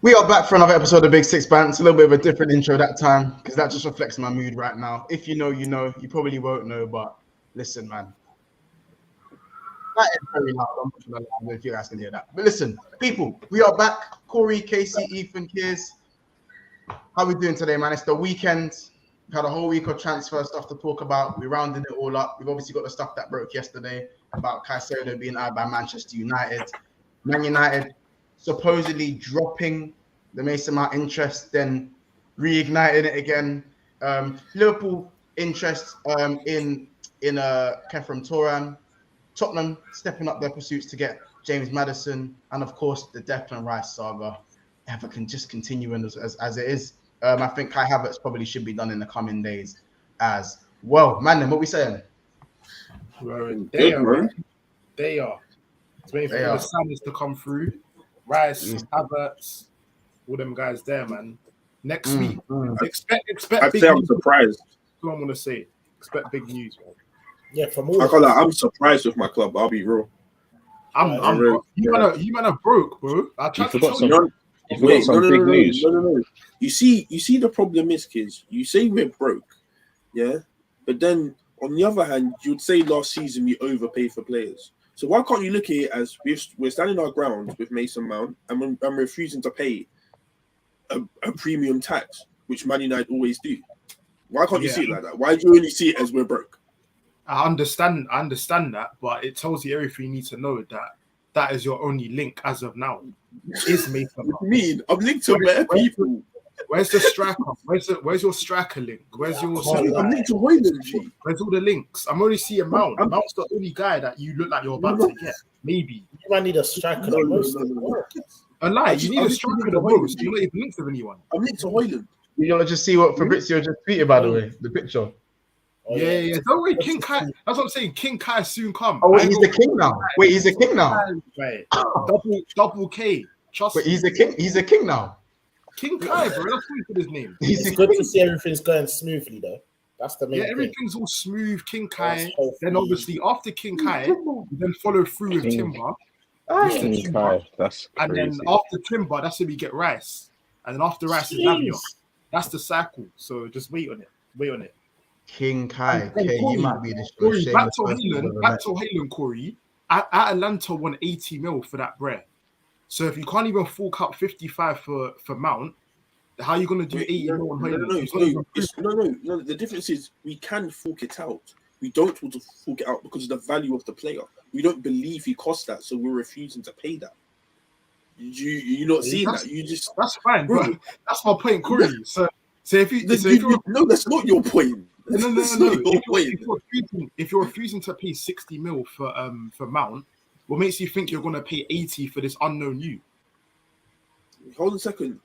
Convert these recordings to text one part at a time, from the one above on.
We are back for another episode of Big Six Bants. A little bit of a different intro that time because that just reflects my mood right now. If you know, you know. You probably won't know, but listen, man. That is very loud. I'm not gonna lie if you guys can hear that. But listen, people, we are back. Corey, Casey, Ethan, Kiers. How we doing today, man? It's the weekend. We've had a whole week of transfer stuff to talk about. We're rounding it all up. We've obviously got the stuff that broke yesterday about Caicedo being out by Manchester United. Man United supposedly dropping the Mason Mount interest, then reigniting it again. Liverpool interest in Kefram Turan. Tottenham stepping up their pursuits to get James Maddison, and of course the Declan Rice saga ever can just continue as it is. I think Kai Havertz probably should be done in the coming days as well. Man, then what we saying? They are. It's waiting for the Sammys to come through. Rice, Havertz, all them guys there, man. Next week, expect. I'd say I'm surprised. That's what I'm gonna say. Expect big news, man. Yeah, from all. I'm surprised with my club. I'll be real. You man are broke, bro. I tried to tell you. Wait, big news. No. You see the problem is, kids. You say we're broke, yeah, but then on the other hand, you'd say last season we overpaid for players. So why can't you look at it as we're standing our ground with Mason Mount and I'm refusing to pay a premium tax, which Man United always do? Why can't you see it like that? Why do you only see it as we're broke? I understand that, but it tells you everything you need to know that is your only link as of now. Is Mason Mount. What do you mean? I'm linked to better people. Where's the striker? Where's your striker link? Where's your? I'm linked to Hoyland, G. Where's all the links? I'm only seeing Mount. Mount's the only guy that you look like you're about to get. Maybe you might need a striker. A lie. You need a striker the most. You're not even linked to anyone. I'm linked to Hoyland. You want to just see what Fabrizio just tweeted, by the way, the picture. Yeah. Don't worry, King Kai. That's what I'm saying. King Kai soon come. Oh, wait, he's the king now. Wait, he's the king now. Right. Double K. Trust me. He's the king. He's the king now. King Kai, bro. That's his name. It's good to see everything's going smoothly, though. That's the main thing. Everything's all smooth. King Kai. Then obviously after King Kai, then follow through with Timber. King Kai. That's crazy. And then after Timber, that's when we get Rice. And then after Rice is Lavia. That's the cycle. So just wait on it. King Kai. Okay, you might be the Corey, back to Hayden, Corey. At Atlanta won 80 mil for that bread. So if you can't even fork out 55 for Mount, how are you going to do 80 mil on Hayden? No. The difference is we can fork it out. We don't want to fork it out because of the value of the player. We don't believe he costs that, so we're refusing to pay that. You're not seeing that. You just that's fine, bro. That's my point, Corey. So if you no, that's not your point. No. If you're refusing to pay 60 mil for Mount, what makes you think you're going to pay 80 for this unknown you? Hold on a second.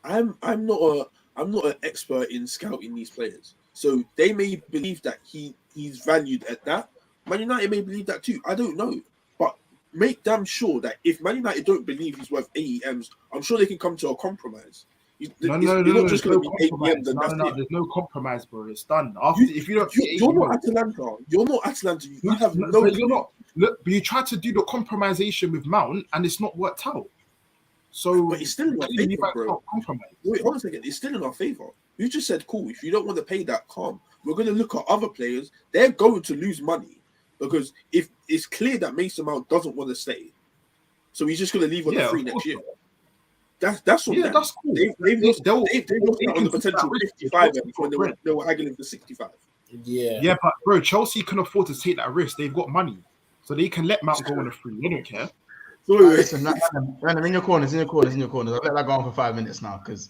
I'm not an expert in scouting these players, so they may believe that he's valued at that. Man United may believe that too. I don't know, but make damn sure that if Man United don't believe he's worth 80 M's, I'm sure they can come to a compromise. No, there's no compromise, bro. It's done. You're not Atalanta. You have no. You're not. Look, but you tried to do the compromisation with Mount, and it's not worked out. So, but it's still in our favor, bro. Wait, hold on a second. It's still in our favor. You just said, cool. If you don't want to pay that, calm. We're going to look at other players. They're going to lose money because if it's clear that Mason Mount doesn't want to stay, so he's just going to leave on the free next year. That's all. That's cool. They've lost out on the potential 55 when they were haggling for 65. Yeah, but bro, Chelsea can afford to take that risk. They've got money, so they can let Mount go on a free. They don't care. So listen, Random, in your corners. I'll let that go on for 5 minutes now, because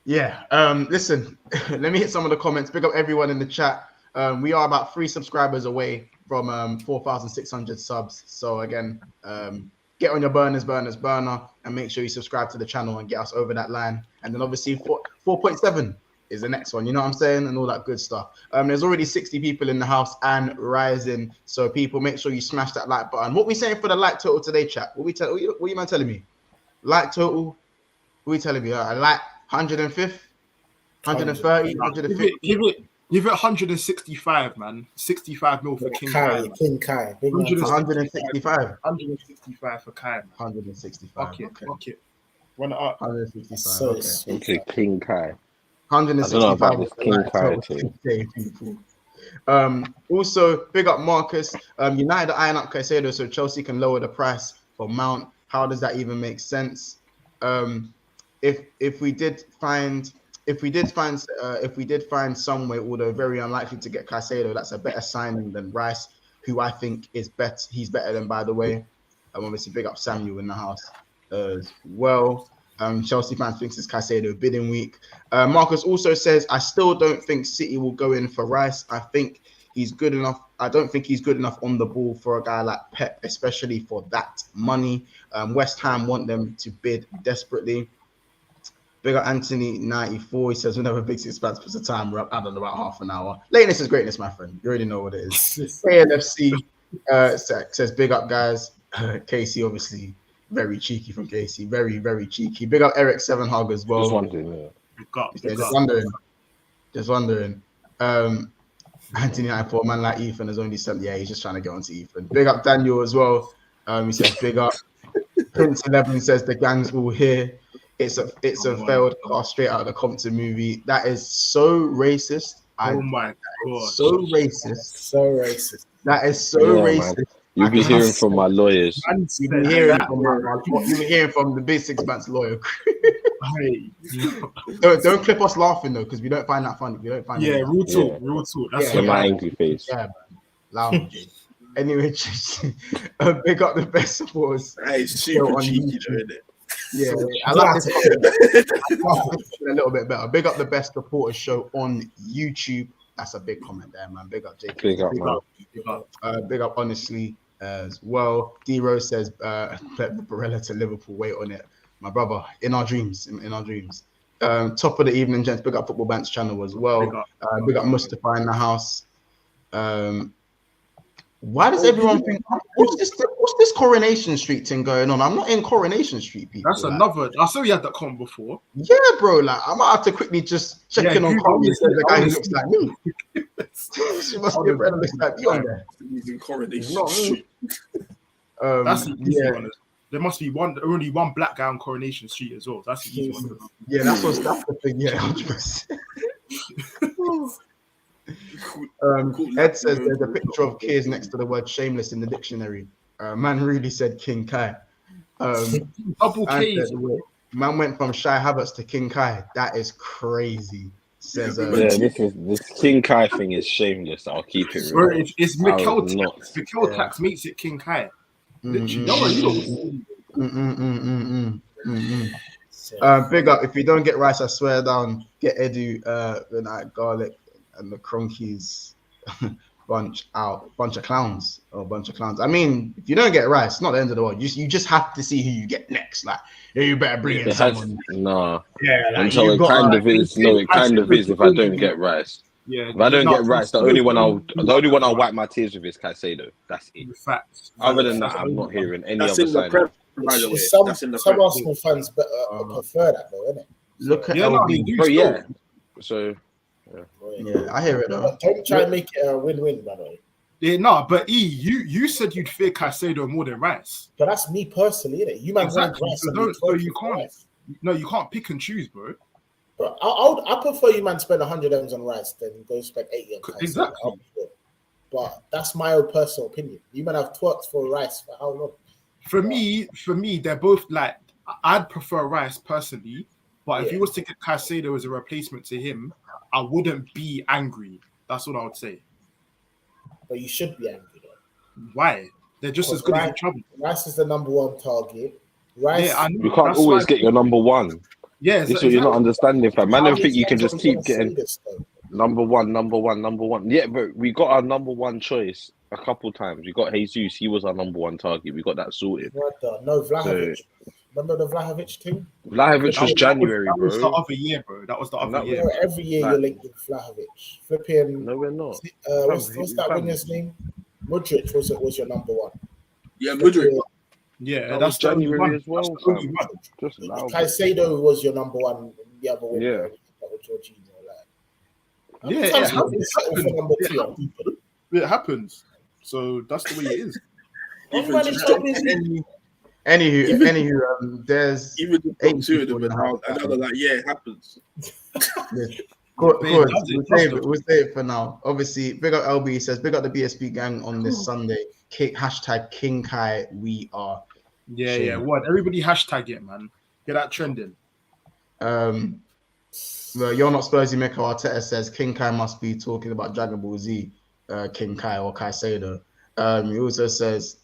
listen, let me hit some of the comments. Big up everyone in the chat. We are about 3 subscribers away from 4,600 subs. So again, get on your burner, and make sure you subscribe to the channel and get us over that line. And then obviously 4.7 is the next one, you know what I'm saying, and all that good stuff. There's already 60 people in the house and rising, so people, make sure you smash that like button. What we saying for the like total today, chat? What you man telling me? Like total, what are you telling me? I like 105th, 130, 150. Give it 165, man. 65 mil for King Kai. King Kai. 165. 165 for Kai. 165. Fuck it. Run it up. 165. So Okay, King Kai. 165. I don't know about this King Kai people. Also, big up Marcus. United are eyeing up Caicedo so Chelsea can lower the price for Mount. How does that even make sense? If we did find some way, although very unlikely to get Caicedo, that's a better signing than Rice, who I think is better. He's better than, by the way. Obviously, big up Samuel in the house as well. Chelsea fans thinks it's Caicedo bidding week. Marcus also says, I still don't think City will go in for Rice. I think he's good enough. I don't think he's good enough on the ball for a guy like Pep, especially for that money. West Ham want them to bid desperately. Big up Anthony 94. He says, whenever Big Six Fans puts a time, we're up. I don't know, about half an hour. Lateness is greatness, my friend. You already know what it is. ALFC says, big up, guys. Casey, obviously, very cheeky from Casey. Very, very cheeky. Big up Eric Sevenhog as well. Just wondering. Anthony 94, man like Ethan has only sent. Yeah, he's just trying to get onto Ethan. Big up Daniel as well. He says, big up. Prince 11 says, the gang's all here. It's a failed cast straight out of the Compton movie. That is so racist. Oh my God. So racist. So racist. That is so racist. Man. You'll be hearing from my lawyers. You'll be hearing from the Big Six Bands lawyer. Don't clip us laughing though, because we don't find that funny. Real talk. That's my angry face. Yeah, man. Loud. Anyway, big up the best supporters. It's super cheeky though, isn't it? Yeah, I like this a little bit better. Big up the best supporters show on YouTube. That's a big comment there, man. Big up, Jake. Big up, honestly, as well. D Rose says, Barella to Liverpool. Wait on it, my brother. In our dreams. Top of the evening, gents. Big up Football Band's channel as well. Big up Mustafa in the house. Why does everyone think what's this Coronation Street thing going on? I'm not in Coronation Street, people. That's another. I saw you had that comment before. Yeah, bro. Like I might have to quickly just check in on the guy who looks like me. She must be a friend who looks like me on there. He's in Coronation Street. That's the easy one. There must be only one black guy on Coronation Street as well. That's the easy one. Yeah, that's the thing. Yeah, 100%. Ed says there's a picture of Kears next to the word shameless in the dictionary. Man really said King Kai. Double K. Man went from Shai Havertz to King Kai. That is crazy. Says this King Kai thing is shameless. I'll keep it real. It's Mikel Tax meets it King Kai. Big up. If you don't get Rice, I swear down. Get Edu, the garlic. And the Cronkies bunch of clowns. I mean, if you don't get Rice, it's not the end of the world. You just have to see who you get next. Like, you better bring in someone. No. Yeah, like, and so it kind of is. No, it kind of is if I don't get Rice. Yeah. If I don't get Rice, the only one I'll wipe my tears with is Caicedo. That's it. Facts. Other than that, I'm not hearing any other sign. By the way, some Arsenal fans prefer that though, isn't it? Look at LB. But yeah. So yeah, I hear it though. Don't try and make it a win-win, by the way. Yeah, no, but you said you'd fear Caicedo more than Rice. But that's me personally, innit? You might want Rice. You can't pick and choose, bro. But I prefer you man spend 100 M's on Rice than go spend 80 on Caicedo. Exactly. But that's my own personal opinion. You man have twerked for Rice for how long? For me, they're both like I'd prefer Rice personally, but if you was to get Caicedo as a replacement to him, I wouldn't be angry. That's what I would say. But you should be angry though. Why? They're just as good as each other. Rice is the number one target. Rice, you can't always get your number one. Yeah, this is what you're not understanding, fam. Man, don't think you can just keep getting number one. Yeah, but we got our number one choice a couple times. We got Jesus. He was our number one target. We got that sorted. No, Vlahovic. Remember the Vlahovic thing? Vlahovic was January, bro. That was the other year, bro. That was the other year. Every year you're linked with Vlahovic. Flipping. No, we're not. What's that winger's name? Modric was your number one. Yeah, Modric. Yeah, That that's was January as well. That's the only one. Just allow me. Caicedo was your number one the other window. Yeah, Sometimes it you can settle for number two. It happens. So that's the way it is. One man is so busy. Anywho, there's Even the top two of them people are down, and they're like, yeah, it happens. We'll save it for now. Obviously, big up LB says, big up the BSB gang on this Sunday. Hashtag King Kai, we are. Yeah. What? Everybody hashtag it, man. Get that trending. Well, you're not Spursy Mecca. Arteta says King Kai must be talking about Dragon Ball Z, King Kai or Caicedo. He also says,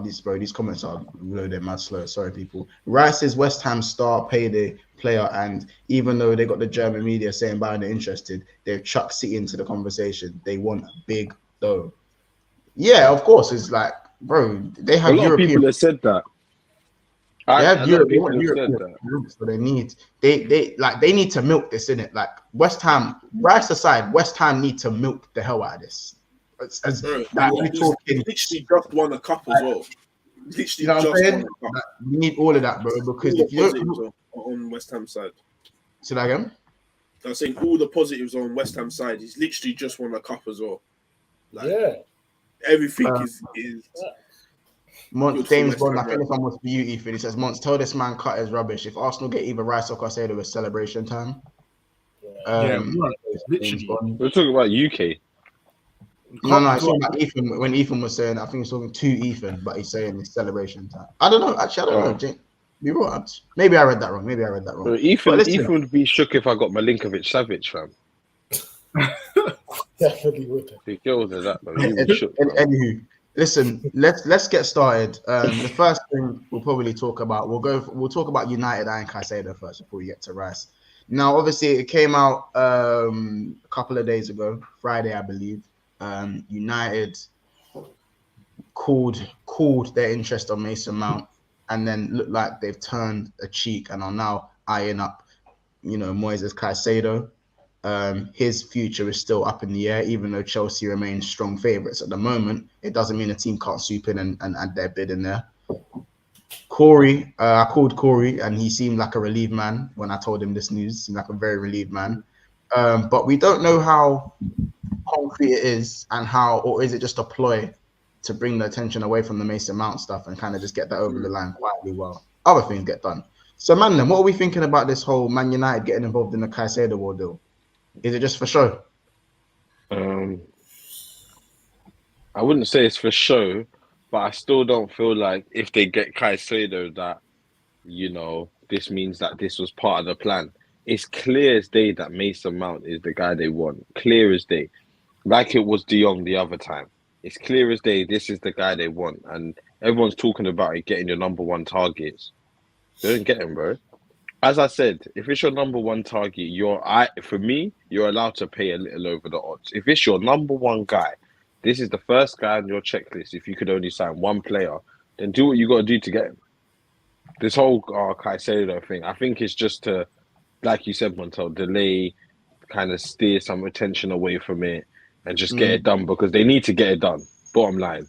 these comments are loaded mad slow. Sorry, people. Rice is West Ham star payday player, and even though they got the German media saying Bayern are interested, they've chucked City into the conversation. They want big though. Yeah, of course. It's like, bro, they have a lot European. of people have said that. They have European, so they need to milk this, innit? Like West Ham, Rice aside, West Ham need to milk the hell out of this. Literally just won a cup as well. Literally you know what I'm saying? We need all of that, bro. Because if you don't on West Ham side, say that again. I was saying all the positives on West Ham side. He's literally just won a cup as well. Everything is. James Bond, I think if I'm with you, Ethan, he says, Monts, tell this man cut his rubbish. If Arsenal get either Rice or Caicedo, it's celebration time. Literally. We're talking about UK. No, it's talking about Ethan. When Ethan was saying, I think he's talking to Ethan, but he's saying it's celebration time. I don't know. Actually, I don't know. Be right. Maybe I read that wrong. Ethan would be shook if I got Milinkovic-Savic, fam. Definitely would. He killed that, though. He was shook. Anywho, listen, let's get started. The first thing we'll probably talk about, we'll talk about United and Caicedo first before we get to Rice. Now, obviously, it came out a couple of days ago, Friday, I believe. United called their interest on Mason Mount, and then looked like they've turned a cheek and are now eyeing up, Moises Caicedo. His future is still up in the air, even though Chelsea remains strong favourites at the moment. It doesn't mean a team can't swoop in and add their bid in there. Corey, I called Corey, and he seemed like a relieved man when I told him this news. He seemed like a very relieved man. But we don't know how concrete it is or is it just a ploy to bring the attention away from the Mason Mount stuff and kind of just get that over the line quietly while other things get done. So, man, what are we thinking about this whole Man United getting involved in the Caicedo war deal? Is it just for show? I wouldn't say it's for show, but I still don't feel like if they get Caicedo that, this means that this was part of the plan. It's clear as day that Mason Mount is the guy they want. Clear as day. Like it was De Jong the other time. It's clear as day this is the guy they want. And everyone's talking about it getting your number one targets. They don't get him, bro. As I said, if it's your number one target, for me, you're allowed to pay a little over the odds. If it's your number one guy, this is the first guy on your checklist. If you could only sign one player, then do what you got to do to get him. This whole Caicedo thing, I think it's just to, like you said, Montel, delay, kind of steer some attention away from it and just get it done because they need to get it done. Bottom line.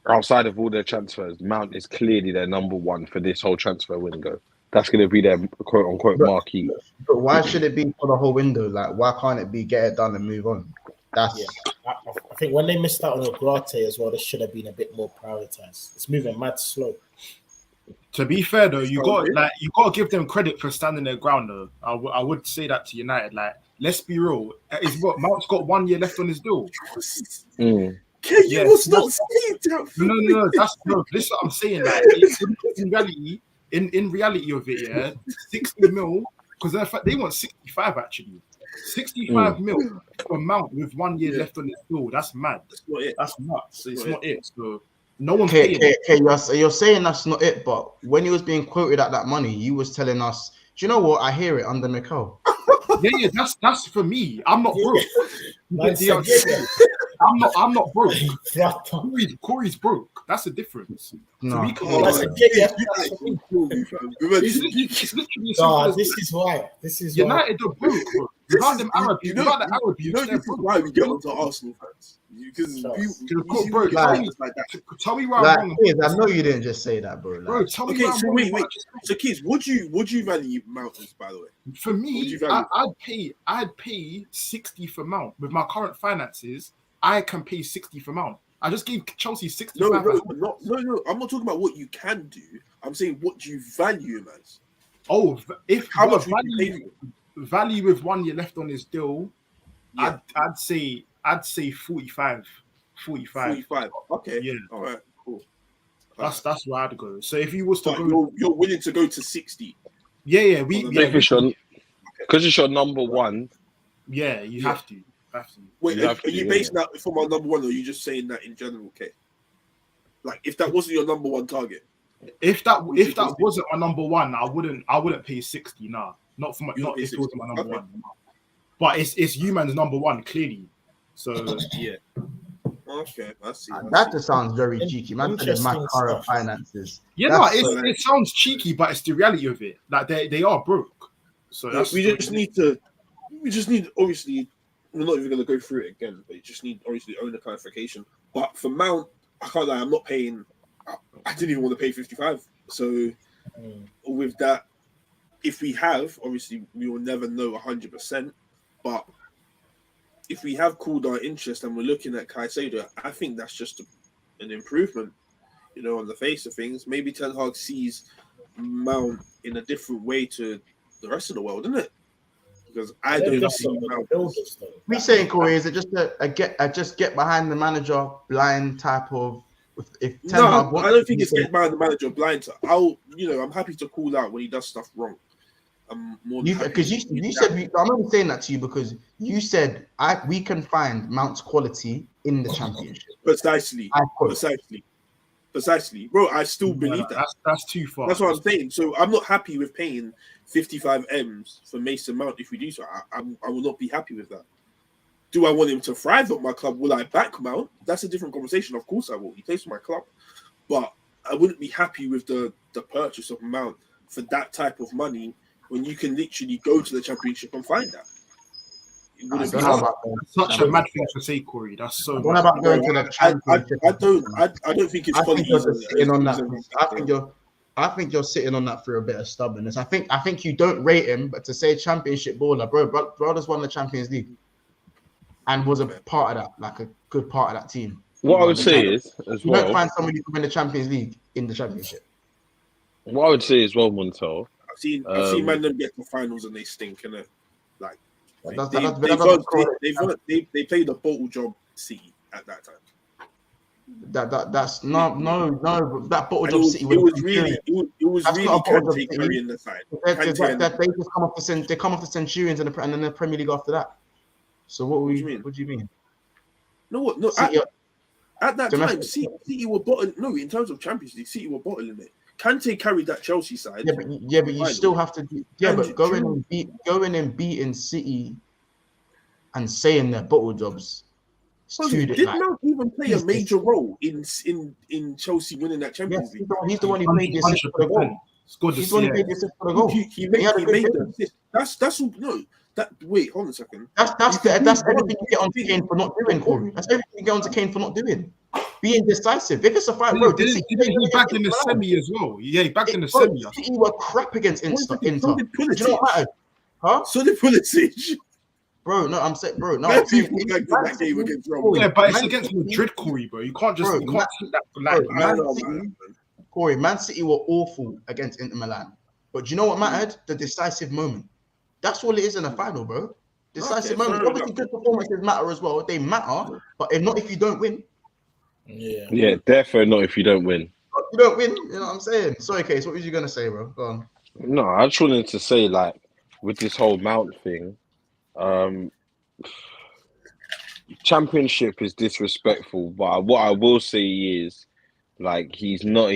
Outside of all their transfers, Mount is clearly their number one for this whole transfer window. That's going to be their quote-unquote marquee. But why should it be for the whole window? Like, why can't it be get it done and move on? I think when they missed out on Ograte as well, this should have been a bit more prioritized. It's moving mad slow. To be fair though, you got to give them credit for standing their ground though. I would say that to United. Like, let's be real. Mount's got 1 year left on his deal. You was not saying that. No. This is what I'm saying. Like, in reality of it, yeah, 60 mil, because they want 65 actually. 65 mil for Mount with 1 year left on his deal. That's mad. That's nuts. It's not it. So no one's paying. You're saying that's not it, but when he was being quoted at that money, you was telling us, do you know what? I hear it under Mikel. Yeah, that's for me. I'm not broke. I'm not broke. Corey's broke. That's the difference. No. This is why. United are broke, bro. without them Arab, without the Arab you know, this is why we get onto Arsenal fans. Because bro, tell me where I'm Like, wrong. Kids, I know you didn't just say that, bro. Like, Bro, tell me Okay, where I'm so wrong. wait. So, kids, would you value Mount as, by the way? For me, I'd pay 60 for Mount. With my current finances, I can pay 60 for Mount. I just gave Chelsea 65. No. I'm not talking about what you can do. I'm saying what do you value him as? Oh, if How much would you pay for him? Value with 1 year left on his deal, Yeah. I'd say 45. 45. Okay. Yeah. All right. Cool. That's where I'd go. So if he was to go, you're willing to go to 60. Yeah. Because it's your number one. Yeah, you have to. Wait, are you basing that from our number one, or are you just saying that in general? Okay. Like, if that wasn't your number one target. If that wasn't my number one, I wouldn't pay 60 now. Not if it wasn't my number one. But it's Human's number one, clearly. So yeah. Okay, I see. That just sounds very cheeky. Man said my current finances. Yeah, it sounds cheeky, but it's the reality of it. Like they are broke. So we just need obviously, we're not even going to go through it again, but you just need obviously owner clarification. But for Mount, I can't lie, I'm not paying. I didn't even want to pay 55. So with that, if we have, obviously we will never know 100%. But if we have cooled our interest and we're looking at Caicedo, I think that's just an improvement, on the face of things. Maybe Ten Hag sees Mount in a different way to the rest of the world, isn't it? Because I don't see Mount. We saying, Corey, is it just a get behind the manager blind type of? If Ten Hag I don't think it's get behind the manager blind. I'm happy to call out when he does stuff wrong. Because you said I'm only saying that to you because you said we can find Mount's quality in the championship. Precisely, bro. I still believe that. That's too far. That's what I'm saying. So I'm not happy with paying 55 M's for Mason Mount. If we do so, I will not be happy with that. Do I want him to thrive at my club? Will I back Mount? That's a different conversation. Of course I will. He plays for my club, but I wouldn't be happy with the purchase of Mount for that type of money. When you can literally go to the championship and find that. Such a mad thing to say, Corey. That's so. What about going to the championship? I don't think it's funny. I think you're sitting on that for a bit of stubbornness. I think you don't rate him, but to say championship baller, bro just won the Champions League and was a part of that, like a good part of that team. What I would say is, as well, you don't find somebody who win the Champions League in the championship. What I would say as well, Montel. I've seen man them get to finals and they stink, innit? Like they played a bottle job City at that time. That's no. That bottle job City. It was really Kante carrying the side. They just come off the they come off the Centurions and then the Premier League after that. So what do you mean? What do you mean? No. At that time, City were bottling. No, in terms of Champions League, City were bottling it. Kante carried that Chelsea side. Yeah, but you still have to. But going and beating City and saying they're bottle jobs. Did Mount even play a major role in Chelsea winning that Champions League? He's the one who made the assist for the goal. He's the one who made the assist for the goal. He made the assist. That's no. Wait, hold on a second. That's everything you get onto Kane for not doing, Corey. That's everything you get onto Kane for not doing. Being decisive. If it's a fight, bro. He backed in the semi as well. Yeah, he backed in the semi. City were crap against Inter. Do you know what mattered? Huh? So did Pulisic. Bro, no, I'm saying, bro, no. I'm saying, that game against Roma. Yeah, but it's against Madrid, Corey, bro. You can't just think that. Corey, Man City were awful against Inter Milan. But do you know what mattered? The decisive moment. That's all it is in a final, bro. Decisive moment. Obviously, good performances matter as well. They matter, but not if you don't win. Yeah, definitely not if you don't win. You don't win, you know what I'm saying? Sorry, Case, what was you going to say, bro? Go on. No, I just wanted to say, like, with this whole Mount thing, championship is disrespectful, but what I will say is, like, he's not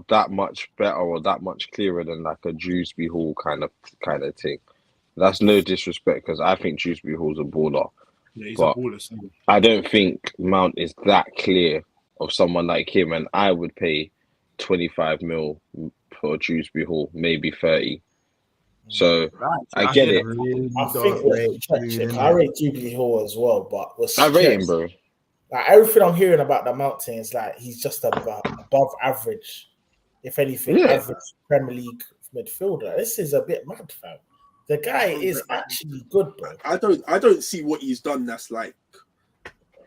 that much better or that much clearer than like a Dewsbury Hall kind of thing. That's no disrespect because I think Dewsbury Hall's a baller. Yeah, he's a baller. I don't think Mount is that clear of someone like him, and I would pay 25 mil for Dewsbury Hall, maybe 30. So I I get hear it. that. Really I don't think with rate Jude, I innit? rate Jubilee Hall as well, but with I rate him, Cech, bro. like everything I'm hearing about the Mountain is like he's just above average, if anything, Yeah. average Premier League midfielder. This is a bit mad, fam. The guy is actually good, bro. I don't see what he's done that's like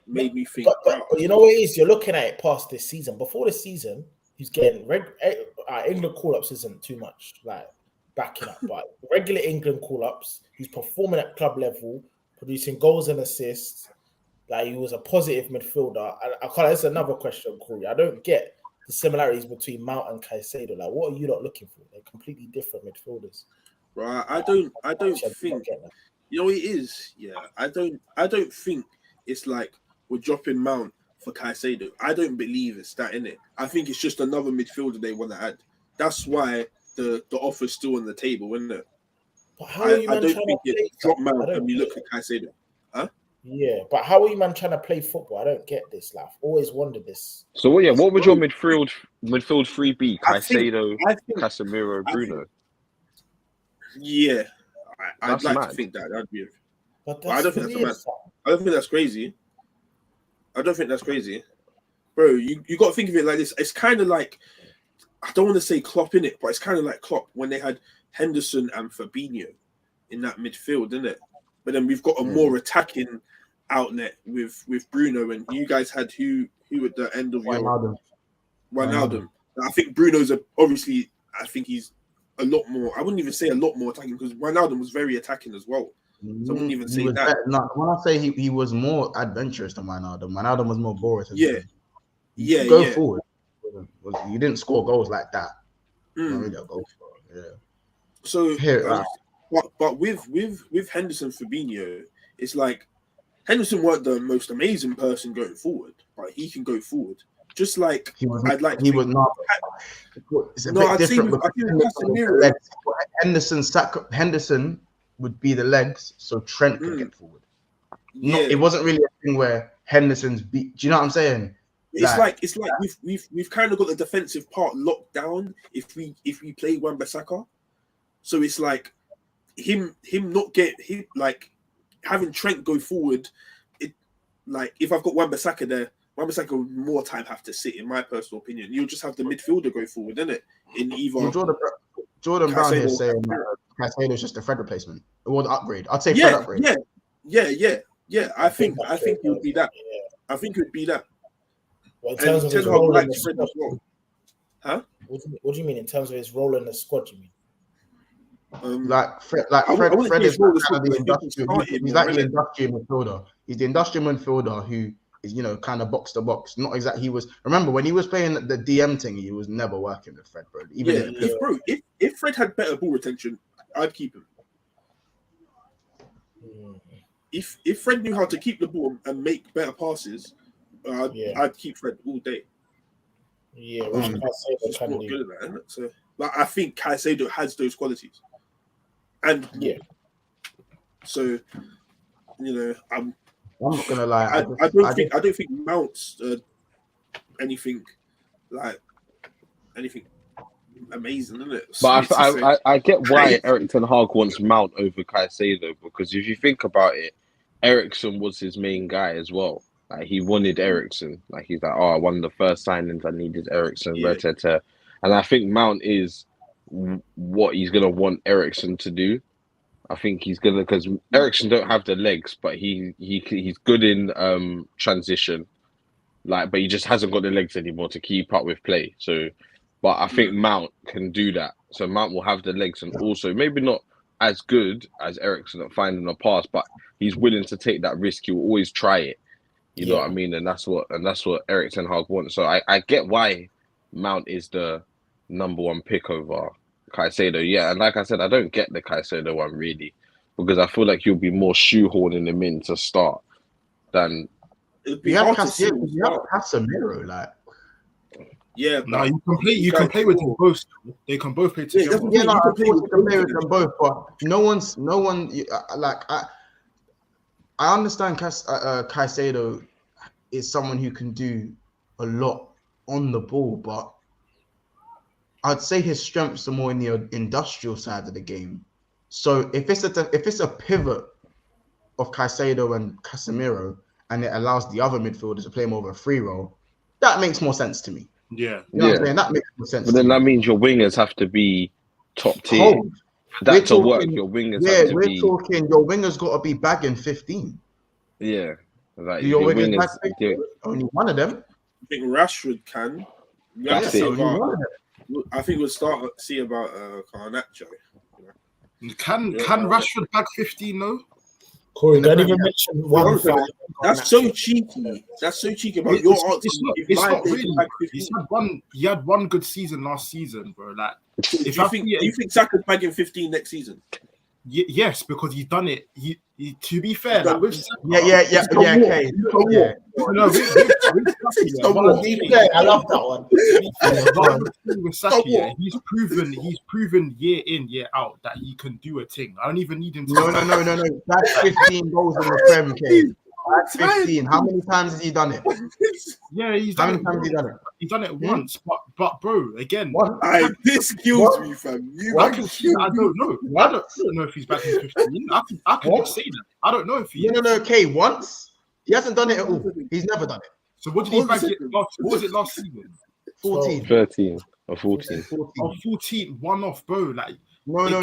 made me think. But you know what it is? You're looking at it past this season. Before this season, he's getting England call-ups isn't too much like backing up, but regular England call-ups, he's performing at club level, producing goals and assists. Like he was a positive midfielder. I can't. That's another question, Corey. I don't get the similarities between Mount and Caicedo. Like, what are you not looking for? They're completely different midfielders. Right, I don't Actually, I think don't get that. you know what it is. Yeah, I don't think it's like we're dropping Mount for Caicedo. I don't believe it's that in it. I think it's just another midfielder they want to add. That's why the offer's still on the table, isn't it? But how are you I man don't trying think to play? it's drop I Mount don't and we get look it. at Caicedo. Huh? Yeah, but how are you man trying to play football? I don't get this. Like, I've always wondered this. So what would your midfield three be? I think Caicedo, Casemiro, I think Bruno. yeah. I'd That's like mad. to think that'd be. But But I that's don't think that's a weird. mad. I don't think that's crazy. I don't think that's crazy, bro. You got to think of it like this. It's kind of like I don't want to say Klopp in it, but it's kind of like Klopp when they had Henderson and Fabinho in that midfield, isn't it? But then we've got a more attacking outlet with Bruno, and you guys had who at the end of your Wijnaldum. I think Bruno's obviously. I think he's a lot more. I wouldn't even say a lot more attacking because Wijnaldum was very attacking as well. So I wouldn't even say that. When I say he was more adventurous than Wijnaldum, Wijnaldum was more Boris. Yeah. Forward. You didn't score goals like that. Not really a goal scorer. Yeah. So, but with Henderson Fabinho, it's like Henderson weren't the most amazing person going forward, but he can go forward. Just like I'd like. He was not. It's a bit different. Henderson would be the legs, so Trent could get forward. Yeah, it wasn't really a thing where Henderson's beat. Do you know what I'm saying? It's like we've kind of got the defensive part locked down if we play Wan-Bissaka. So it's like him not get him like having Trent go forward. It like if I've got Wan-Bissaka there, Wan-Bissaka would more time have to sit. In my personal opinion, you'll just have the midfielder go forward, isn't it? In either Jordan Brown here saying Caicedo is just a Fred replacement or the upgrade. I'd say Fred upgrade. Yeah. I think it would be that. I think it would be that. Well, in terms of his role in the squad, huh? What do you mean in terms of his role in the squad? You mean? Fred is kind of the industrial. He's like the industrial midfielder. He's the industrial midfielder who is kind of box to box. Not exactly. He was. Remember when he was playing the DM thing, he was never working with Fred, bro. If Fred had better ball retention, I'd keep him. If Fred knew how to keep the ball and make better passes, I'd keep Fred all day. Yeah, Caicedo kind of good at that. So, I think Caicedo has those qualities, and so I'm not gonna lie. I don't think Mount's anything amazing, isn't it? But I get why Erik ten Hag wants Mount over Caicedo, because if you think about it, Eriksen was his main guy as well. Like he wanted Eriksen. Like he's like, oh, one of the first signings I needed Eriksen. Yeah. And I think Mount is what he's gonna want Eriksen to do. I think he's gonna, because Eriksen don't have the legs, but he's good in transition. But he just hasn't got the legs anymore to keep up with play. So, but I think Mount can do that. So Mount will have the legs, and also maybe not as good as Eriksen at finding a pass, but he's willing to take that risk. He'll always try it. You know what I mean? And that's what Erik ten Hag wants. So I get why Mount is the number one pick over Caicedo. Yeah, and like I said, I don't get the Caicedo one really, because I feel like you'll be more shoehorning him in to start than. You have Casemiro, like. Yeah, no, you can play with them both. They can both play together. You can play with them both, but no one. Like I understand Caicedo is someone who can do a lot on the ball, but I'd say his strengths are more in the industrial side of the game. So if it's a pivot of Caicedo and Casemiro, and it allows the other midfielders to play more of a free role, that makes more sense to me. Yeah. You know what I'm saying? That makes more sense. But then that means your wingers have to be top tier. For that to work, your wingers have to be. Talking your wingers got to be bagging 15. Yeah. Like your wingers bag 15? Only one of them. I think Rashford can. That's it. I think we'll see about Garnacho. Can Rashford bag 15 though? Corey, don't even mention 1-5. That's so cheeky. That's so cheeky about your answer. It's not really. He had one good season last season, bro. Like, you think Saka's bagging 15 next season? Yes, because he's done it. He to be fair, okay. No, I love that one. With Saka, he's proven year in, year out that he can do a thing. I don't even need him to. No. That's 15 goals in the Prem, Kane. That's 15. How many times has he done it? Yeah, he's done it. He's done it once, but bro, again, this kills me, fam. I don't know. I don't know if he's back in 15. I can just say that. I don't know if he. No. Okay, once he hasn't done it at all. He's never done it. So what did he bag? What was it last season? 14, 13 or 14. 14, one off, bro. Like. No. Bro,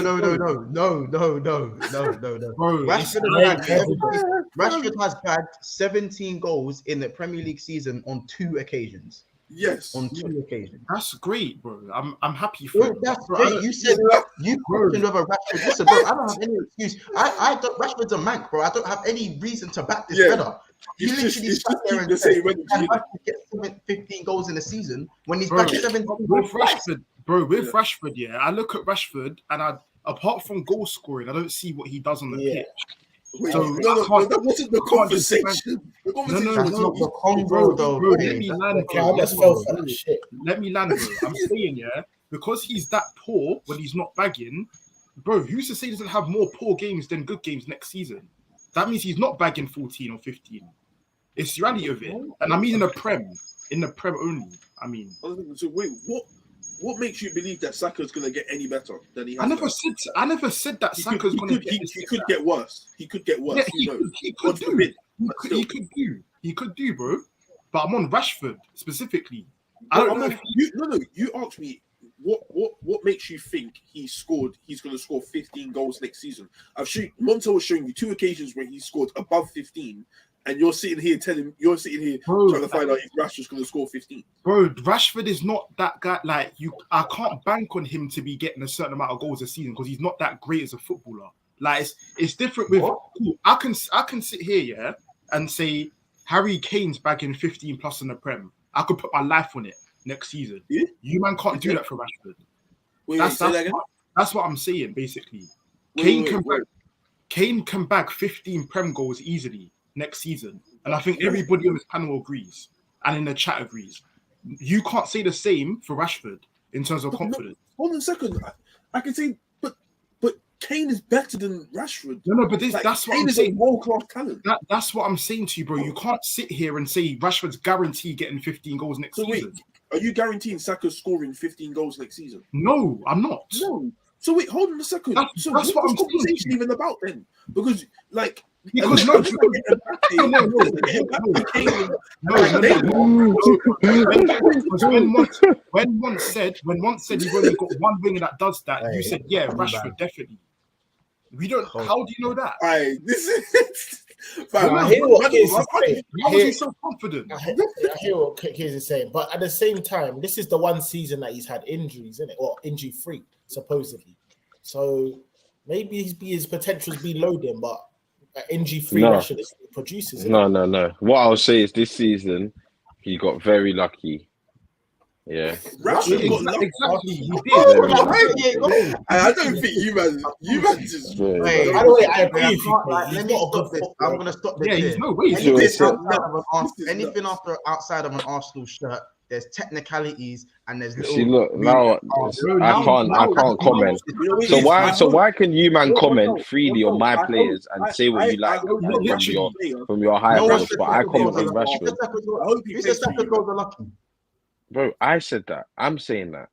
Rashford has bagged 17 goals in the Premier League season on 2 occasions. Yes, on 2 occasions. That's great, bro. I'm happy for you. That's great. You said you questioned whether Rashford. Listen, bro, I don't have any excuse. I don't. Rashford's a mank, bro. I don't have any reason to back this better. You literally sat there and said Rashford gets 15 goals in a season when he's back 17 with Rashford. Bro, with Rashford, I look at Rashford and apart from goal scoring, I don't see what he does on the pitch. Wait, so that wasn't the conversation. That's not the convo, though. Bro, let me land, bro. Let me land, bro. I'm saying, because he's that poor when he's not bagging, bro, who's to say he doesn't have more poor games than good games next season? That means he's not bagging 14 or 15. It's the reality of it. And I mean in the Prem only. I mean. So wait, what makes you believe that Saka's going to get any better than he has? I never said that Saka's going to get. He could get worse. He could get worse. Yeah, he could do, bro. But I'm on Rashford specifically. I don't know. You asked me what makes you think he's going to score 15 goals next season. Montel was showing you 2 occasions where he scored above 15. And you're sitting here trying to find out if Rashford's going to score 15. Bro, Rashford is not that guy. Like I can't bank on him to be getting a certain amount of goals a season because he's not that great as a footballer. Like it's different with. I can sit here, and say Harry Kane's bagging 15 plus in the Prem. I could put my life on it next season. Yeah? You man can't do that for Rashford. That's what I'm saying basically. Kane can bag 15 Prem goals easily next season, and I think everybody on this panel agrees, and in the chat agrees. You can't say the same for Rashford in terms of confidence. Hold on a second. I can say, but Kane is better than Rashford. No, but that's what I'm saying. Kane is a world-class talent. That's what I'm saying to you, bro. You can't sit here and say Rashford's guaranteed getting 15 goals next season. Wait, are you guaranteeing Saka scoring 15 goals next season? No, I'm not. No. So wait, hold on a second. That's what I'm conversation even about then? Because when once said you've only got one winger that does that, you said Rashford definitely. We don't. How do you know that? I hear what Kiz is saying. How is he so confident? I hear what Kiz is saying, but at the same time, this is the one season that he's had injuries, isn't it? Or injury free, supposedly. So maybe his potential's been loading, but injury-free Rashford produces it. No. What I'll say is this season he got very lucky. Yeah, Rashford got lucky. Exactly. He did. I don't think you man just. By the way, I agree with you. Let me stop this. I'm gonna stop this. Yeah, he's no way. Anything outside of an Arsenal shirt, there's technicalities and there's little. See, look now. I can't comment. So why can you man comment freely on my players and say what you like from your high horse, but I comment on Rashford? Who said Saka goals are lucky? Bro, I said that. I'm saying that.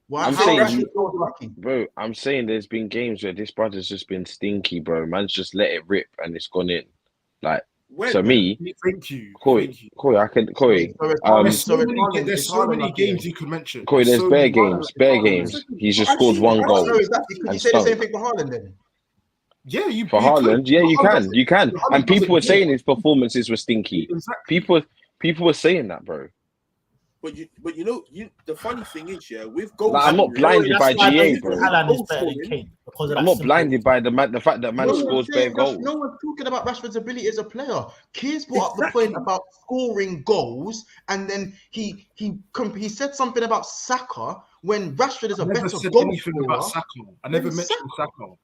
Why? I'm How saying Rashford so lucky? Bro, I'm saying there's been games where this brother's just been stinky, bro. Man's just let it rip and it's gone in. Like, When? so me, Thank you. Corey, I can, Corey. There's so many games you could mention. Corey, there's bare games, bare Haaland. games. He's just scored one goal. So could you say the same thing for Haaland then? Yeah, for Haaland, yeah, you can. And people were saying his performances were stinky. Exactly. People were saying that, bro. But you know, the funny thing is, yeah, with goals. Like, I'm not blinded by GA, bro. Haaland is better than Kane because of I'm not blinded by the fact that man scores bare goals. No one's talking about Rashford's ability as a player. Kears brought up the point about scoring goals, and then he said something about Saka when Rashford is a better goal scorer. I never mentioned Saka.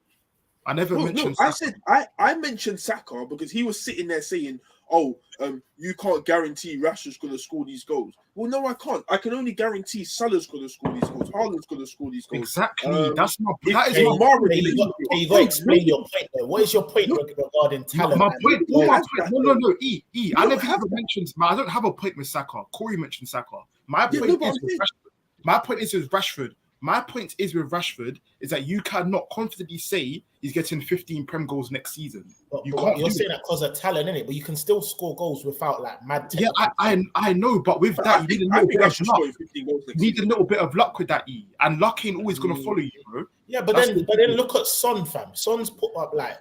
I never mentioned. I said I mentioned Saka because he was sitting there saying, "Oh, you can't guarantee Rashford's going to score these goals." Well, no, I can't. I can only guarantee Salah's going to score these goals. Haaland's going to score these goals. Exactly. That is my you got to explain your point there. What is your point regarding talent? My point. No. I never ever mentioned. I don't have a point with Saka. Corey mentioned Saka. My point is with Rashford. My point is with Rashford is that you cannot confidently say he's getting 15 Prem goals next season. You're saying that because of talent, innit? But you can still score goals without like mad talent. Yeah, I know, but with that, you need a little bit of luck. You need a little bit of luck with that, E. And luck ain't always going to follow you, bro. Yeah, but then look at Son, fam. Son's put up like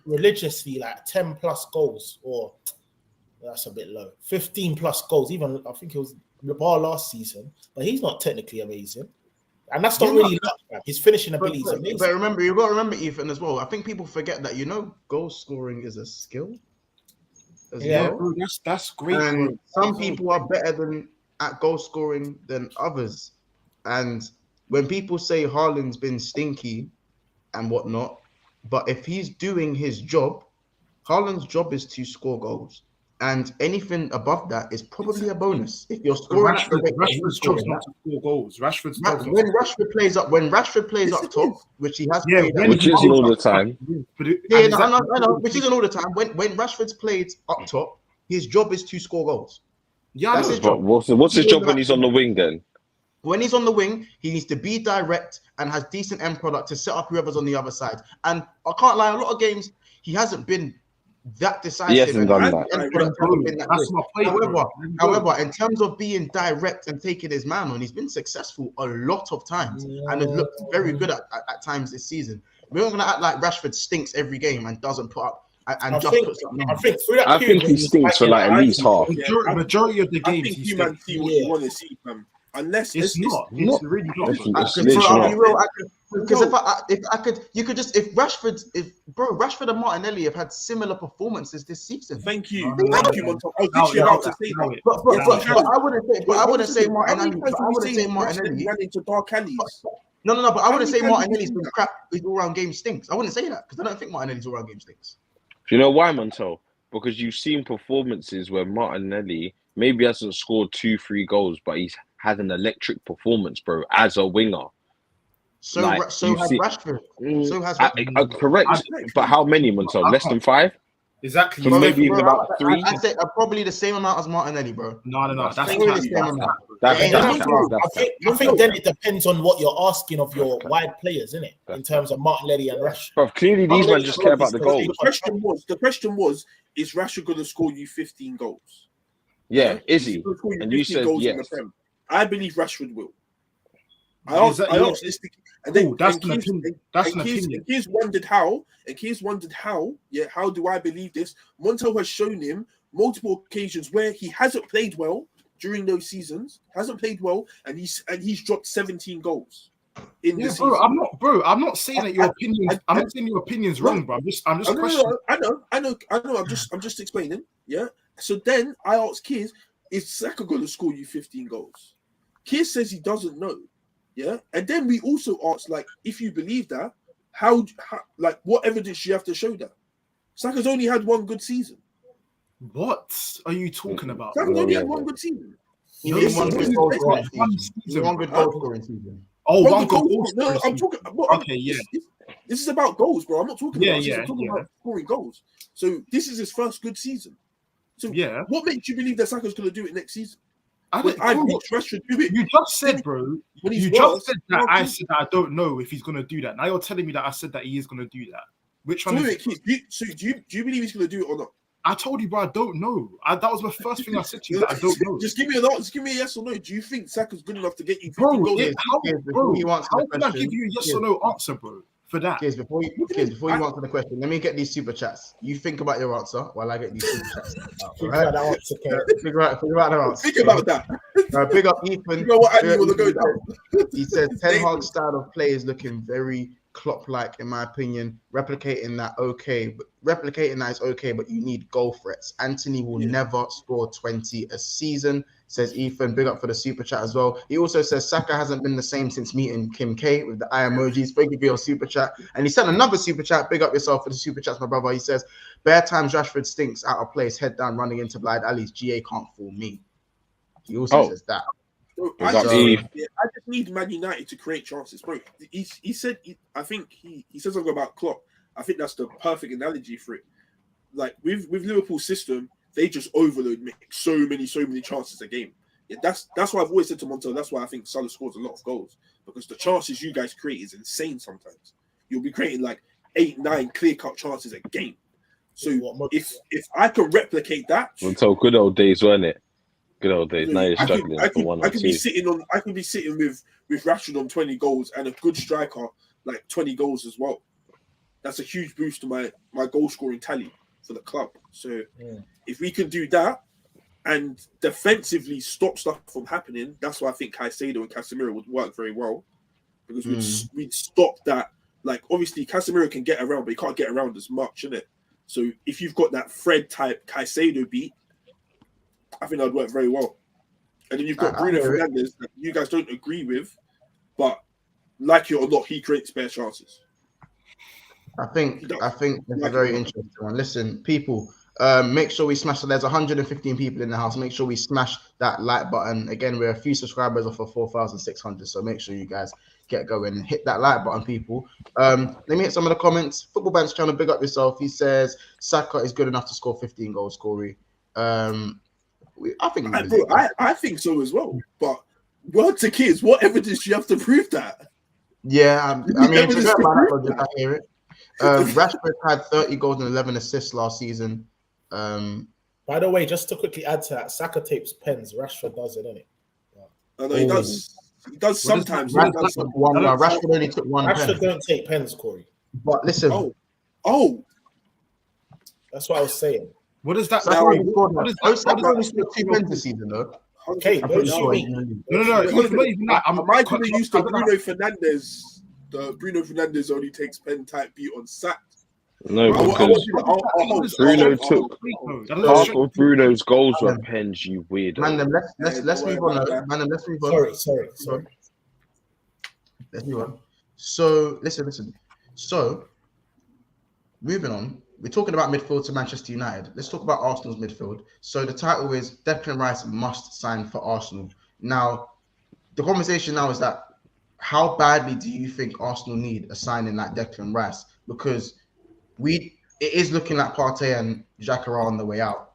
religiously like 10 plus goals, or that's a bit low. 15 plus goals. Even I think it was the bar last season, but he's not technically amazing. And that's not really luck, man. His finishing ability is amazing. But remember, you've got to remember, Ethan, as well. I think people forget that, goal scoring is a skill. Bro, that's great. And bro. some people are better at goal scoring than others. And when people say Haaland's been stinky and whatnot, but if he's doing his job, Haaland's job is to score goals. And anything above that is probably a bonus. If you're scoring, Rashford's job is not to score goals. When Rashford plays up top, which he has played, which isn't all the time. I know, which isn't all the time. When Rashford's played up top, his job is to score goals. Yeah, that's his job. What's his job when he's on the wing then? When he's on the wing, he needs to be direct and has decent end product to set up whoever's on the other side. And I can't lie, a lot of games he hasn't been that decisive. He hasn't done that. That's my point. However, in terms of being direct and taking his man on, he's been successful a lot of times and has looked very good at times this season. We're not going to act like Rashford stinks every game and doesn't put up and puts up. I think he stinks for like at least half. Majority of the games, I think you man see what you want to see, fam. Unless it's really not. Because if Rashford and Martinelli have had similar performances this season. Thank you, Monto. I was literally about to say that. But I wouldn't say Martinelli. Into dark alleys. No. But I wouldn't say Martinelli's been crap. His all-round game stinks. I wouldn't say that because I don't think Martinelli's all-round game stinks. Do you know why, Monto? Because you've seen performances where Martinelli maybe hasn't scored 2-3 goals, but he's had an electric performance, bro, as a winger. So has Rashford. So has Rashford. Correct. But how many, Monto? Less than 5? Exactly. So maybe even about 3? I'd say probably the same amount as Martinelli, bro. No. That's the same amount. I think then it depends on what you're asking of your wide players, isn't it? In terms of Martinelli and Rashford. But clearly these men just care about the goals. The question was, is Rashford going to score you 15 goals? Yeah, is he? And you said yes. I believe Rashford will. I asked this, and then that's an opinion. That's an opinion. He's wondered how. Yeah, how do I believe this? Montel has shown him multiple occasions where he hasn't played well during those seasons. And he's dropped 17 goals. In this season. I'm not saying that your opinion. I'm not saying your opinion's wrong, bro. I'm just questioning. I know. I'm just explaining. Yeah. So then I asked Kears, is Saka going to score you 15 goals? Kears says he doesn't know. Yeah. And then we also asked, like, if you believe that, how what evidence do you have to show that? Saka's only had one good season. What are you talking about? Saka's only had one good season. One good goal scoring season. Oh, one goal. No, I'm talking. Okay, yeah. This is about goals, bro. I'm not talking about. I'm talking about scoring goals. So this is his first good season. So what makes you believe that Saka's going to do it next season? You just said, bro. You just said that I said that I don't know if he's going to do that. Now you're telling me that I said that he is going to do that. Which one? So do you believe he's going to do it or not? I told you, bro, I don't know. That was the first thing I said to you, that I don't know. Just give me a yes or no. Do you think Saka's good enough to get you 50 goals? How can I give you a yes or no answer, bro, for that? Kids, before you answer the question, let me get these super chats. You think about your answer while I get these super chats. Figure out that answer, figure out the answer. Think about that. Big up Ethan. You know what angle you want to go down? He said Ten Hag's style of play is looking very Klopp-like, in my opinion. Replicating that is okay, but you need goal threats. Anthony will never score 20 a season, says Ethan. Big up for the super chat as well. He also says Saka hasn't been the same since meeting Kim K with the eye emojis. Thank you for your super chat. And he sent another super chat. Big up yourself for the super chats, my brother. He says, bare times Rashford stinks out of place, head down, running into blind alleys. GA can't fool me. He also says that. Bro, I just need Man United to create chances, bro. He said he said something about Klopp. I think that's the perfect analogy for it. Like with Liverpool's system, they just overload, make so many chances a game. Yeah, that's why I've always said to Montel. That's why I think Salah scores a lot of goals, because the chances you guys create is insane. Sometimes you'll be creating like 8-9 clear-cut chances a game. So if I can replicate that, Montel, good old days, weren't it? Good old days. Now you're struggling for one or two. I could be sitting with Rashford on 20 goals and a good striker like 20 goals as well. That's a huge boost to my goal scoring tally for the club. So if we can do that and defensively stop stuff from happening, that's why I think Caicedo and Casemiro would work very well, because we'd stop that. Like obviously Casemiro can get around, but he can't get around as much, innit? So if you've got that Fred type Caicedo beat, I think that'd work very well. And then you've got Bruno Fernandes that you guys don't agree with, but like it or not, he creates spare chances. I think it's a very interesting one. Listen, people, make sure we smash. There's 115 people in the house. Make sure we smash that like button. Again, we're a few subscribers off of 4,600, so make sure you guys get going and hit that like button, people. Let me hit some of the comments. Football Band's trying to big up yourself. He says Saka is good enough to score 15 goals, Corey. I think so as well. But word to kids, what evidence do you have to prove that? Yeah, I mean, I hear it. Rashford had 30 goals and 11 assists last season. By the way, just to quickly add to that, Saka tapes pens. Rashford does it, innit? I know he does. He does sometimes. Rashford only took one. Rashford don't take pens, Corey. But listen. Oh. That's what I was saying. What is that? Saka only scored 2 pens this season, though. Okay, I'm pretty sure. No. Am I going to use the Bruno Fernandes? The Bruno Fernandes only takes pen type beat on sack. No, because Bruno took half of Bruno's goals were pens. You weirdo. Man, let's move on. Let's move on. Sorry. Let's move on. So listen. So moving on. We're talking about midfield to Manchester United. Let's talk about Arsenal's midfield. So the title is Declan Rice must sign for Arsenal. Now, the conversation now is that how badly do you think Arsenal need a signing like Declan Rice? Because it is looking like Partey and Xhaka are on the way out.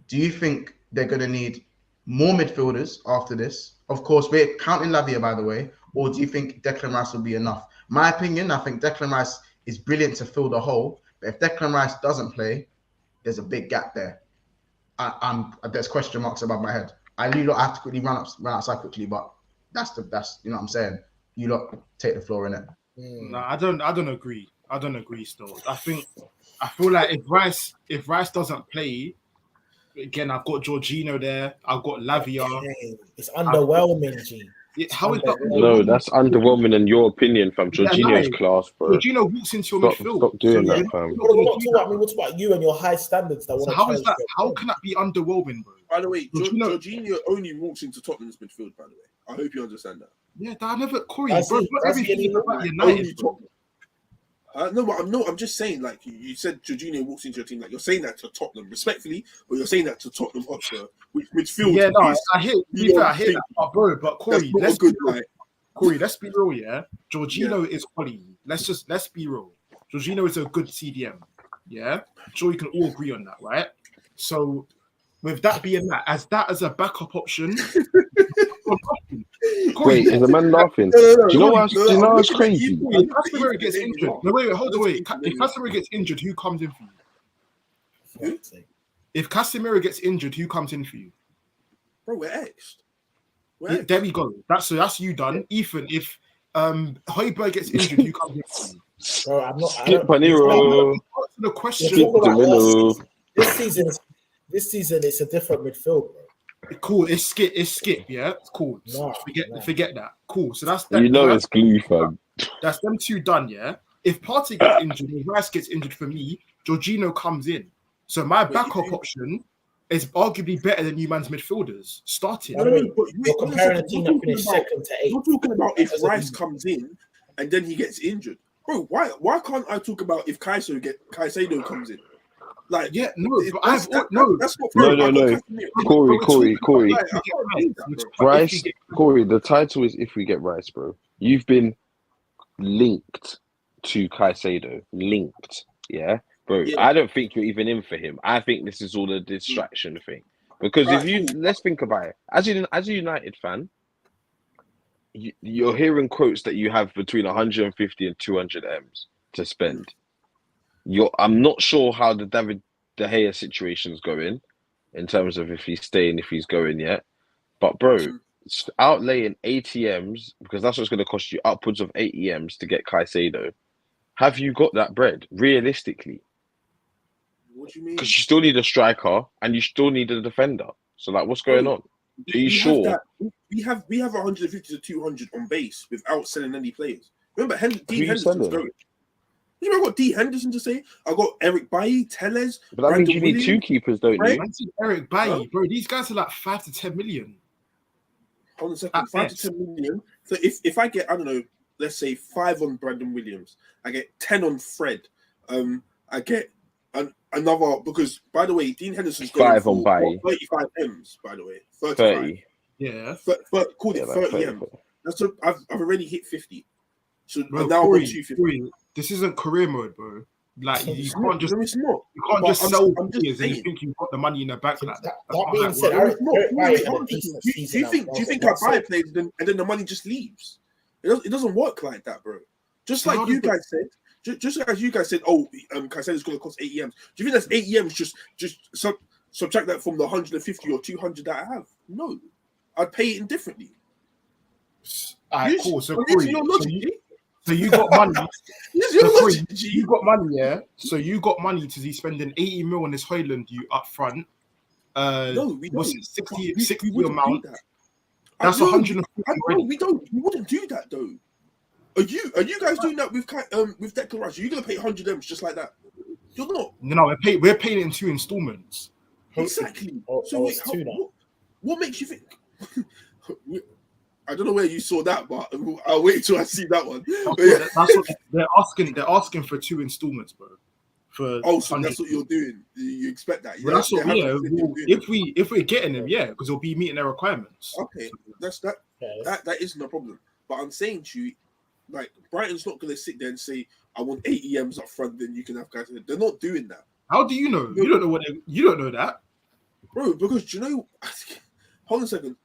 Do you think they're going to need more midfielders after this? Of course, we're counting Lavia, by the way. Or do you think Declan Rice will be enough? My opinion, I think Declan Rice is brilliant to fill the hole. But if Declan Rice doesn't play, there's a big gap there. There's question marks above my head. I have to quickly run outside quickly, but that's you know what I'm saying. You lot take the floor in it. No, I don't agree. I don't agree still. I feel like if Rice doesn't play, again, I've got Jorginho there. I've got Lavia. It's underwhelming, G. How is that? No, that's underwhelming in your opinion, fam. Jorginho's class, bro. Jorginho walks into your midfield. Stop doing that, fam. We're talking about you and your high standards. How is that? How can that be underwhelming, bro? By the way, Jorginho only walks into Tottenham's midfield. By the way, I hope you understand that. Yeah, I never, Corey, bro. Not everything about United. No, I'm just saying, like you said, Jorginho walks into your team. Like you're saying that to Tottenham, respectfully, but you're saying that to Tottenham Hotspur, which midfield. Yeah, no, I hear that, bro. But Corey, let's be real, yeah. Jorginho is quality. Let's be real. Jorginho is a good CDM. Yeah, I'm sure you can all agree on that, right? So, with that being as a backup option, Wait, is the man laughing? No, Do you know what? no, Do you know I'm what's looking at crazy? you. If Casemiro gets injured, no wait, hold on, wait. If Casemiro gets injured, who comes in for you? Who? If Casemiro gets injured, who comes in for you? Bro, we're exed. Yeah, there we go. That's you done. Ethan, if Højbjerg gets injured, who comes in for you? Bro, I'm not. Skip Panero. Answer the question. Skip Panero. This season, it's a different midfield, bro. Cool. It's skip. Yeah, it's cool. Nah, forget that. Cool. So that's that. You know it's glue, fam. That's them two done. Yeah. If Partey gets injured, if Rice gets injured for me, Jorginho comes in. So my backup option is arguably better than you man's midfielders starting. You're comparing a team that finished second to 8th. You're talking about if Rice comes in and then he gets injured, bro. Why can't I talk about if Caicedo comes in? Like, yeah, no, that's not No. Corey. Rice, Corey, the title is If We Get Rice, bro. You've been linked to Caicedo. Linked, yeah? Bro, Yeah. I don't think you're even in for him. I think this is all a distraction thing. Because let's think about it. As a United fan, you're hearing quotes that you have between 150 and 200 M's to spend. I'm not sure how the David De Gea situation is going in terms of if he's staying, if he's going yet. But bro, outlaying 80 M's, because that's what's going to cost you upwards of 80 M's to get Caicedo. Have you got that bread realistically? What do you mean? Because you still need a striker and you still need a defender. So like, what's going on? Are you sure? We have 150 to 200 on base without selling any players. Remember, Dean you Henderson's selling? going. You know, I got D Henderson to say. I got Eric Bailly, Tellez. But that means you need two keepers, don't you? Eric Bailly, bro. These guys are like 5 to 10 million. Hold on a second, 5 to 10 million. So if I get, I don't know, let's say 5 on Brandon Williams, I get 10 on Fred. I get another, because by the way, Dean Henderson's going 5 on Bailly. 35 M's, by the way. 30. Yeah. Called it 30 M. That's I've already hit 50. So Bro, now Corey, I'm on 250. This isn't career mode, bro. Like you can't just it's not. You can't But just I'm sell just players and you saying. think you've got the money in the bank like that. That being said, Eric Bailly had a Do decent season. Do you think I buy players and then the money just leaves? It doesn't work like that, bro. Just So like you guys said. Just as you guys said, Caicedo's going to cost 80 M's. Do you think that's 80 M's? Just subtract that from the 150 or 200 that I have? No, I'd pay it indifferently. Alright, cool. So you Corey, got money. you got money, yeah. So you got money to be spending 80 mil on this Højlund you up front. No, we don't. Was it 60 we amount? That. That's 150 already. We don't. We wouldn't do that though. Are you guys doing that with Declan Rice? Are you gonna pay 100 M's just like that? You're not. No, we're paying it in 2 installments. Exactly. So wait, what makes you think? I don't know where you saw that, but I'll wait till I see that one. That's what they're asking for 2 installments, bro. So that's what you're doing. You expect that? Well, that's what if we're getting them, yeah, because they'll be meeting their requirements. Okay, that isn't a problem. But I'm saying to you, like Brighton's not going to sit there and say, "I want 80 M's up front, then you can have guys." They're not doing that. How do you know? You don't know you don't know that, bro. Because you know, hold on a second.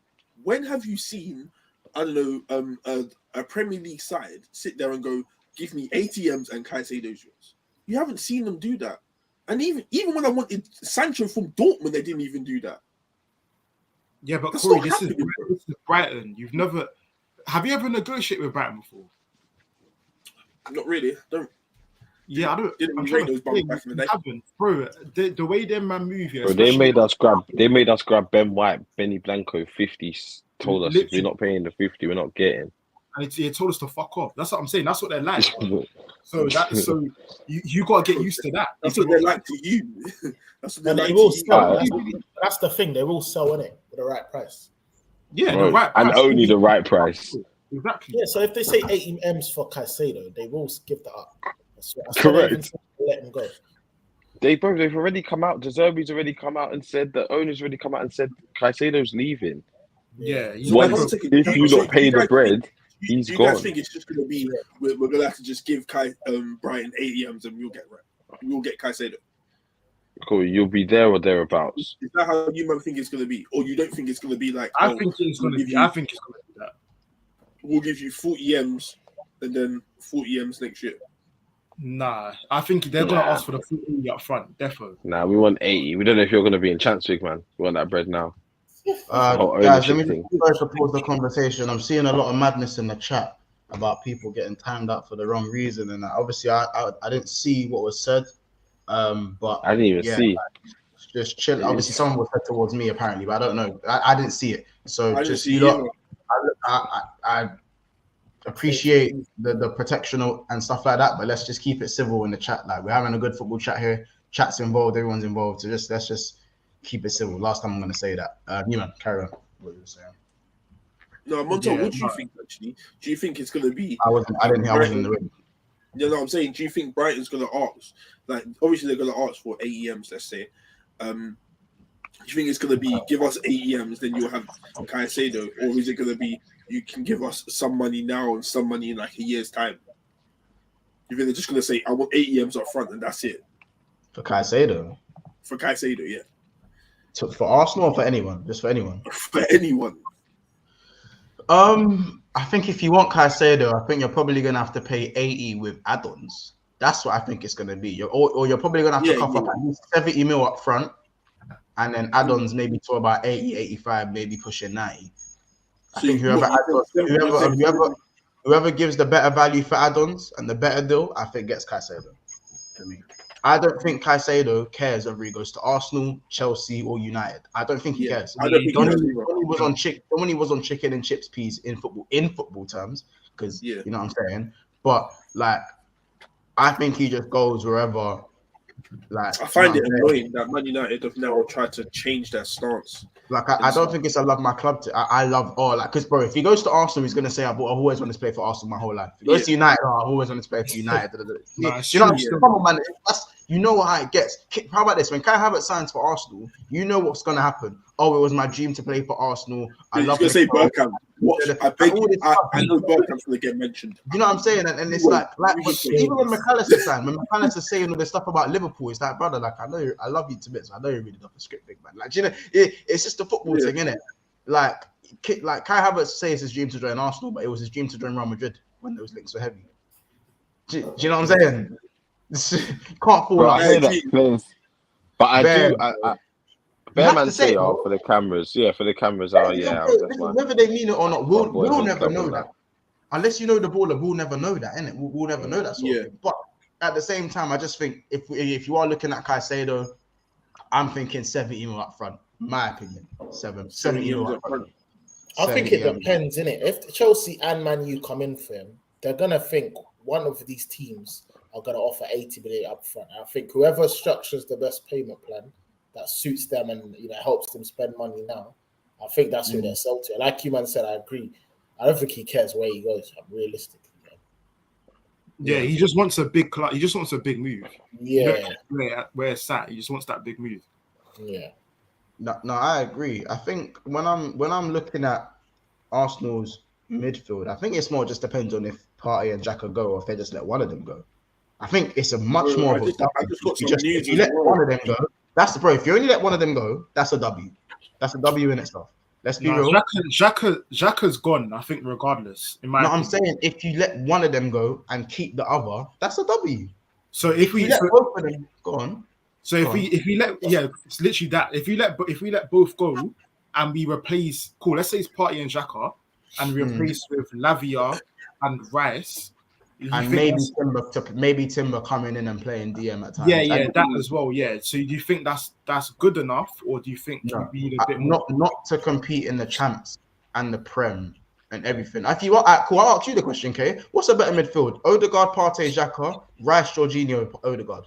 When have you seen, I don't know, a Premier League side sit there and go, "Give me 80 M's and Caicedo's yours"? You haven't seen them do that. And even when I wanted Sancho from Dortmund, they didn't even do that. Yeah, but Corey, this is Brighton. Have you ever negotiated with Brighton before? Not really. Don't. Yeah, I don't. Didn't rate those bums back in the day. Haven't, bro. The way them man move here. Bro, they made us grab Ben White, Benny Blanco 50. Told us if we're not paying the 50, we're not getting. And they told us to fuck off. That's what I'm saying. That's what they're like. So you gotta get used to that. That's what they're like to you. That's what they're like will to sell. you. That's the thing. They will sell in it for the right price. Yeah, bro, the right price. and only the right price. Exactly. Yeah. So if they say 80 M's for Caicedo, they will give that up. Correct. Let him go. They've already come out. De Zerbi's already come out and said, the owner's already come out and said Caicedo's leaving. Yeah. If you not pay the bread, he's gone. You guys think it's just going to be, we're going to have to just give Brighton 80 M's and we'll get Caicedo? Cool. You'll be there or thereabouts. Is that how you man think it's going to be? Or you don't think it's going to be like, I think it's going to be. I think it's going to be that. We'll give you 40 M's and then 40 M's next year. Nah, I think they're going to ask for the 40 up front, defo. Nah, we want 80. We don't know if you're going to be in Champions League, man. We want that bread now. Guys, let me just pause the conversation. I'm seeing a lot of madness in the chat about people getting timed up for the wrong reason, and obviously I didn't see what was said, but I didn't even see. Just chill. Obviously, someone was said towards me apparently, but I don't know. I didn't see it. So just I appreciate the protection and stuff like that, but let's just keep it civil in the chat. Like, we're having a good football chat here. Chat's involved, everyone's involved. So let's just keep it civil. Last time I'm going to say that. Newman, carry on. What you were saying? No, Montel, what do you think actually? Do you think it's going to be? I didn't hear. I wasn't in the room. You know what I'm saying? Do you think Brighton's going to ask? Like, obviously they're going to ask for AEMs. Let's say. Do you think it's going to be give us AEMs, then you'll have Caicedo, or is it going to be you can give us some money now and some money in like a year's time? You think they're just going to say I want AEMs up front and that's it? For Caicedo? For Caicedo, yeah. So for Arsenal or for anyone? Just for anyone? For anyone. I think if you want Caicedo, I think you're probably going to have to pay 80 with add-ons. That's what I think it's going to be. You're probably going to have to cough up at least 70 mil up front, and then add-ons maybe to about 80, 85, maybe pushing 90. I think whoever gives the better value for add-ons and the better deal, I think gets Caicedo. For me, I don't think Caicedo cares whether he goes to Arsenal, Chelsea, or United. I don't think he cares. I don't think when he was on chicken and chips peas in football terms, because you know what I'm saying. But like, I think he just goes wherever. Like, I find it annoying that Man United have now tried to change their stance. Like, I don't think it's I love my club. I love because bro, if he goes to Arsenal, he's gonna say I've always wanted to play for Arsenal my whole life. If he goes to United, I've always wanted to play for United. Come on, man. You know how it gets. How about this? When Kai Havertz signs for Arsenal, you know what's gonna happen. Oh, it was my dream to play for Arsenal. I love to say Bergkamp. I know Bergkamp's gonna get mentioned. You know what I'm saying? And it's like even when McAllister signed, when McAllister's saying all this stuff about Liverpool, it's like, brother, like I love you to bits. I know you're really not a script big man. Like, you know, it's just a football thing, innit? Like Kai Havertz says his dream to join Arsenal, but it was his dream to join Real Madrid when those links were heavy. Do you know what I'm saying? Can't fall out. But I do. Bear man say, for the cameras. Yeah, for the cameras. Whether they mean it or not, we'll never know that. Unless you know the baller, we'll never know that, innit? We'll never know that sort of thing. But at the same time, I just think if you are looking at Caicedo, I'm thinking 70 mil up front. My opinion, 70 mil up front. I think it depends, innit? If Chelsea and Man U come in for him, they're gonna think one of these teams are gonna offer 80 million up front. I think whoever structures the best payment plan that suits them and helps them spend money now, I think that's who they're sold to. Like you man said, I agree. I don't think he cares where he goes. Realistically, yeah, he just wants a big club. He just wants a big move. Yeah, where it's at, he just wants that big move. Yeah. No, I agree. I think when I'm looking at Arsenal's midfield, I think it's more just depends on if Partey and Xhaka go or if they just let one of them go. I think it's a much more of a if you let one of them go. If you only let one of them go, that's a W. That's a W in itself. Let's be real. Xhaka's gone, I think, regardless. I'm saying if you let one of them go and keep the other, that's a W. So if we let both of them go on. So if we let it's literally that. If we let both go and we replace let's say it's Partey and Xhaka and we replace with Lavia and Rice. And maybe Timber coming in and playing DM at times. Yeah, that as well. Yeah. So do you think that's good enough, or do you think you need a bit more? Not to compete in the champs and the Prem and everything? If you want, cool. I'll ask you the question, Kay. What's a better midfield? Odegaard, Partey, Xhaka, Rice, Jorginho, Odegaard.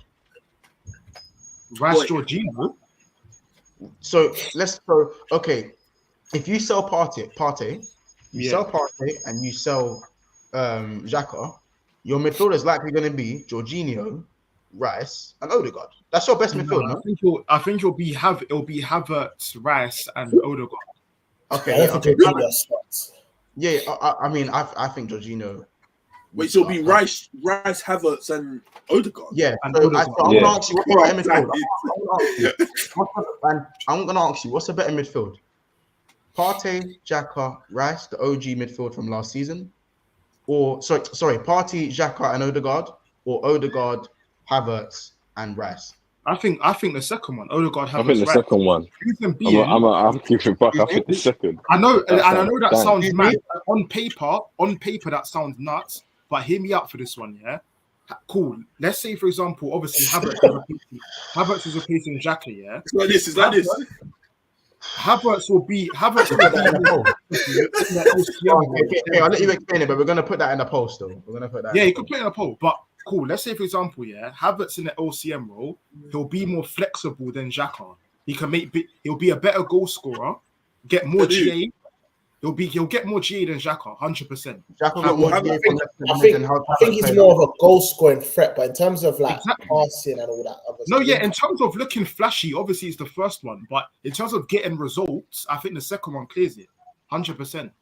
Rice, Jorginho. So okay. If you sell Partey, sell Partey, and you sell Xhaka. Your midfield is likely going to be Jorginho, Rice, and Odegaard. That's your best midfield, no? I think it'll be Havertz, Rice, and Odegaard. Okay. I mean, I think Jorginho Wait, so it'll be Rice, Havertz, and Odegaard. Yeah. And So Odegaard. I'm Yeah. gonna ask you what's the better midfield. I'm gonna ask you what's the better midfield? Partey, Xhaka, Rice, the OG midfield from last season, or sorry, Partey, Xhaka, and Odegaard, or Odegaard, Havertz, and Rice. I think the second one, Odegaard. I think the second one. Reason being, I'm keeping back. I think the second. I know, and I know that Damn. sounds mad. On paper, that sounds nuts. But hear me out for this one, yeah. Cool. Let's say, for example, obviously Havertz is replacing Xhaka, yeah. It's like this. Havertz will be. Okay, I'll let you explain it, but we're gonna put that in the poll still. We're gonna put that. Yeah, you could put it in a poll, but cool. Let's say, for example, yeah, Havertz in the LCM role, he'll be more flexible than Xhaka. He'll be a better goal scorer, get more GA. He'll get more GA than Xhaka, 100%. I think he's more of a goal scoring threat, but in terms of like passing and all that other No, stuff, yeah, in terms of looking flashy, obviously it's the first one, but in terms of getting results, I think the second one clears it, 100%.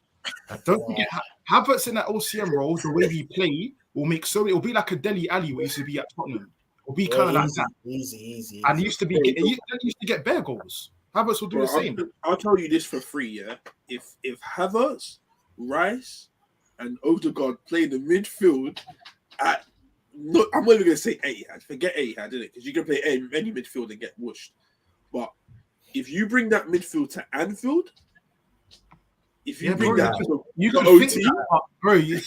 Don't forget, Havertz in that OCM role, the way we play, will make it'll be like a Dele Alli what used to be at Tottenham. It'll be kind of like that. Easy. And he used to get bare goals. Havertz will do the same. I'll tell you this for free, yeah. If Havertz, Rice, and Odegaard play the midfield I'm not even gonna say Etihad. Forget Etihad, innit? Because you can play any midfield and get whooshed. But if you bring that midfield to Anfield, if you bring that to you can OT, think that, bro. If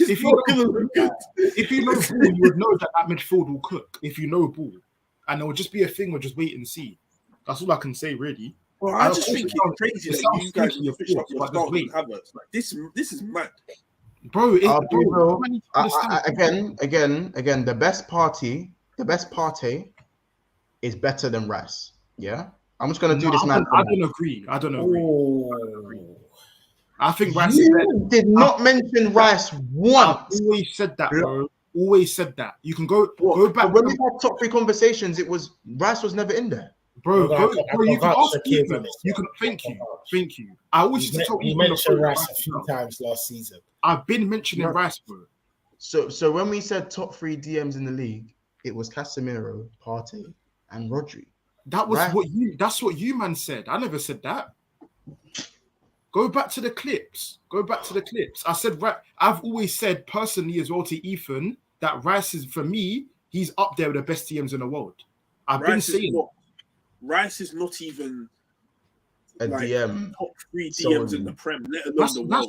you know ball, you would know that midfield will cook. If you know ball, and it will just be a thing. We'll just wait and see. That's all I can say, really. Well, I just think it's crazy that you guys have switched up your start with Havertz. Like this is mad, bro. Again, the best party is better than Rice. Yeah, I'm just gonna do this, man. I don't agree. I think Rice did not mention Rice once. I've always said that, bro. Always said that. You can go back. When we had top 3 conversations, it was Rice was never in there. Bro, you can ask Ethan. You can thank you. I always used to tell you mentioned Rice a few times last season. I've been mentioning Rice, bro. So when we said top 3 DMs in the league, it was Casemiro, Partey, and Rodri. That's what you man said. I never said that. Go back to the clips. I said I've always said personally as well to Ethan that Rice is, for me, he's up there with the best DMs in the world. I've been saying Rice is not even a DM. Top 3 DMs in the Prem, let alone the world.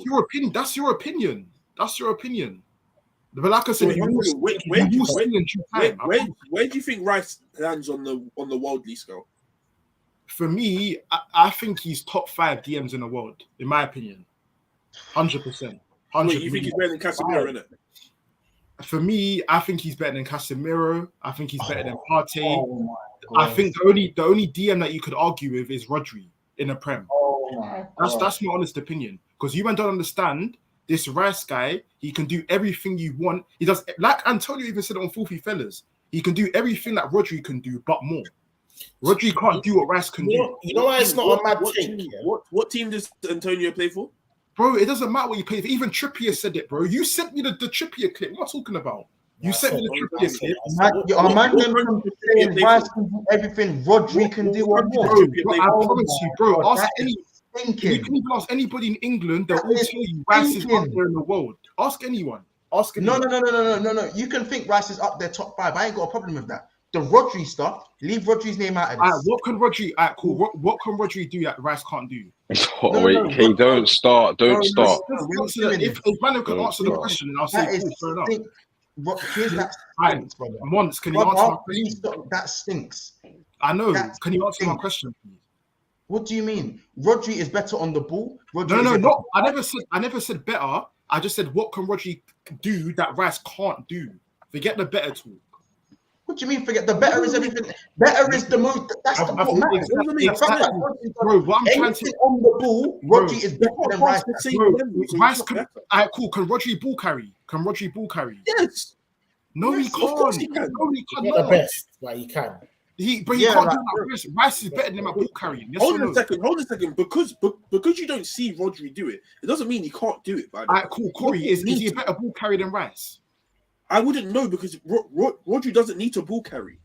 That's your opinion. That's your opinion. But like I said, where do you think Rice lands on the worldly scale? For me, I think he's top 5 DMs in the world, in my opinion. 100%. Wait, you think he's better than Casemiro, innit? For me, I think he's better than Casemiro. I think he's better than Partey. I think the only DM that you could argue with is Rodri in the Prem. That's my honest opinion. Because you don't understand this Rice guy. He can do everything you want. He does, like Antonio even said on Filthy Fellas. He can do everything that Rodri can do, but more. Rodri can't do what Rice can do. You know why it's not a mad take? What team does Antonio play for? Bro, it doesn't matter what you play for. Even Trippier said it, bro. You sent me the Trippier clip. What am I talking about? You sent me the Trippier clip. Rice can do everything Rodri can do. I promise you, bro. You can even ask anybody in England. They'll all tell you Rice is up there in the world. Ask anyone. No. You can think Rice is up there top 5. I ain't got a problem with that. The Rodri stuff, leave Rodri's name out of this. What can Rodri? Cool. What can Rodri do that Rice can't do? Don't start. If man can answer the question, and I'll say, cool, fair enough. Here's that stinks, brother. Once, can you answer my question? That stinks. I know. Can you answer my question, please? What do you mean? Rodri is better on the ball. No. I never said better. I just said what can Rodri do that Rice can't do. Forget the better talk. What do you mean? Forget the better is everything. Better is the most. That's the what matters. Bro, what I'm trying to on the ball, Rodri is better than Rice. Rice can. Cool. Can Rodri ball carry? Yes. No, he can't. No, he cannot. The best, like he can. He can't do that. Rice is better than my ball carrying. Yes, hold on a second. Because you don't see Rodri do it, it doesn't mean he can't do it. Cool. Corey, is he a better ball carrier than Rice? I wouldn't know because Rodri doesn't need to ball carry.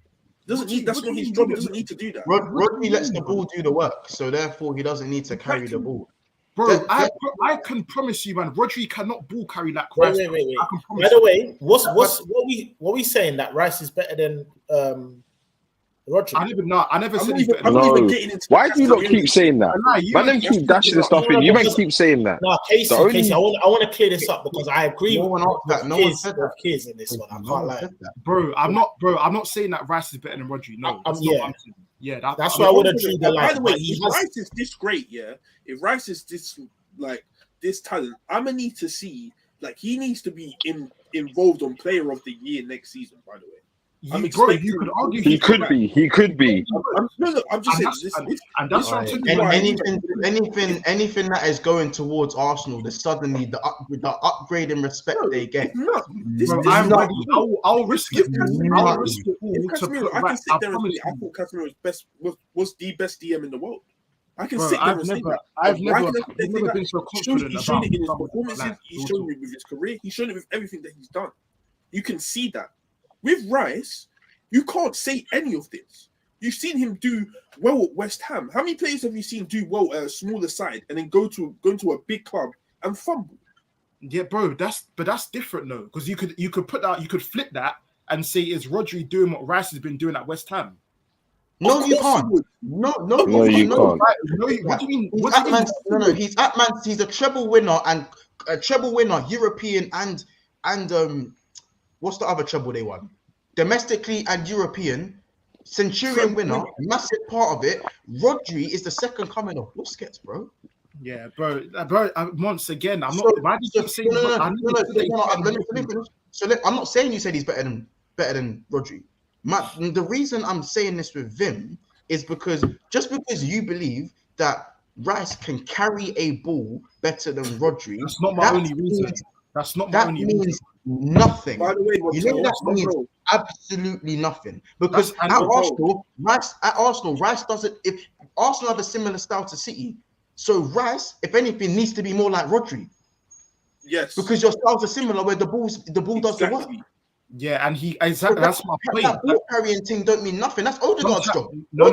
Doesn't need. That's not his job. He doesn't need to do that. Rodri lets the ball do the work, so therefore he doesn't need to carry the ball. Bro, I can promise you, man, Rodri cannot ball carry like Wait. Rice. By the way, what we saying that Rice is better than Rodri? I never said he's better. No. Why do you not keep saying that? Man, them keep dashing stuff in. You might keep saying that. No, Casey, I want to clear this up because I agree with Kiz in this one. I can't lie. Bro, I'm not saying that Rice is better than Rodri. No, that's why I would have treated the line. By the way, if Rice is this great, if Rice is this talent, I'm gonna need to see he needs to be involved on Player of the Year next season. By the way. You could argue he could be. He could be. I'm just saying. And that's what I'm saying. Anything that is going towards Arsenal, suddenly the upgrade in respect they get. I'll risk it. I'll risk it all. I can sit there and say I thought Casemiro was the best DM in the world. I can sit there and say that. I've never been so confident He's shown it in his performances. He's shown it with his career. He's shown it with everything that he's done. You can see that. With Rice, you can't say any of this. You've seen him do well at West Ham. How many players have you seen do well at a smaller side and then go to a big club and fumble? Yeah, bro, that's different though, because you could flip that and say is Rodri doing what Rice has been doing at West Ham? No, you can't. No, you can't. What do you mean? No, he's at Man. He's a treble winner European and what's the other treble they won? Domestically and European. Centurion winner, massive part of it. Rodri is the second coming of Busquets, bro. Yeah, bro. Once again, I'm not. Why did you say? I'm not saying you said he's better than Rodri. The reason I'm saying this with Vim is because you believe that Rice can carry a ball better than Rodri. That's not my only reason. That means nothing. By the way, that means absolutely nothing. Because at Arsenal, Rice doesn't. If Arsenal have a similar style to City, so Rice, if anything, needs to be more like Rodri. Yes. Because your styles are similar, where the ball does the work. Yeah, and that's my point. That ball carrying thing don't mean nothing. That's Odegaard's job. No,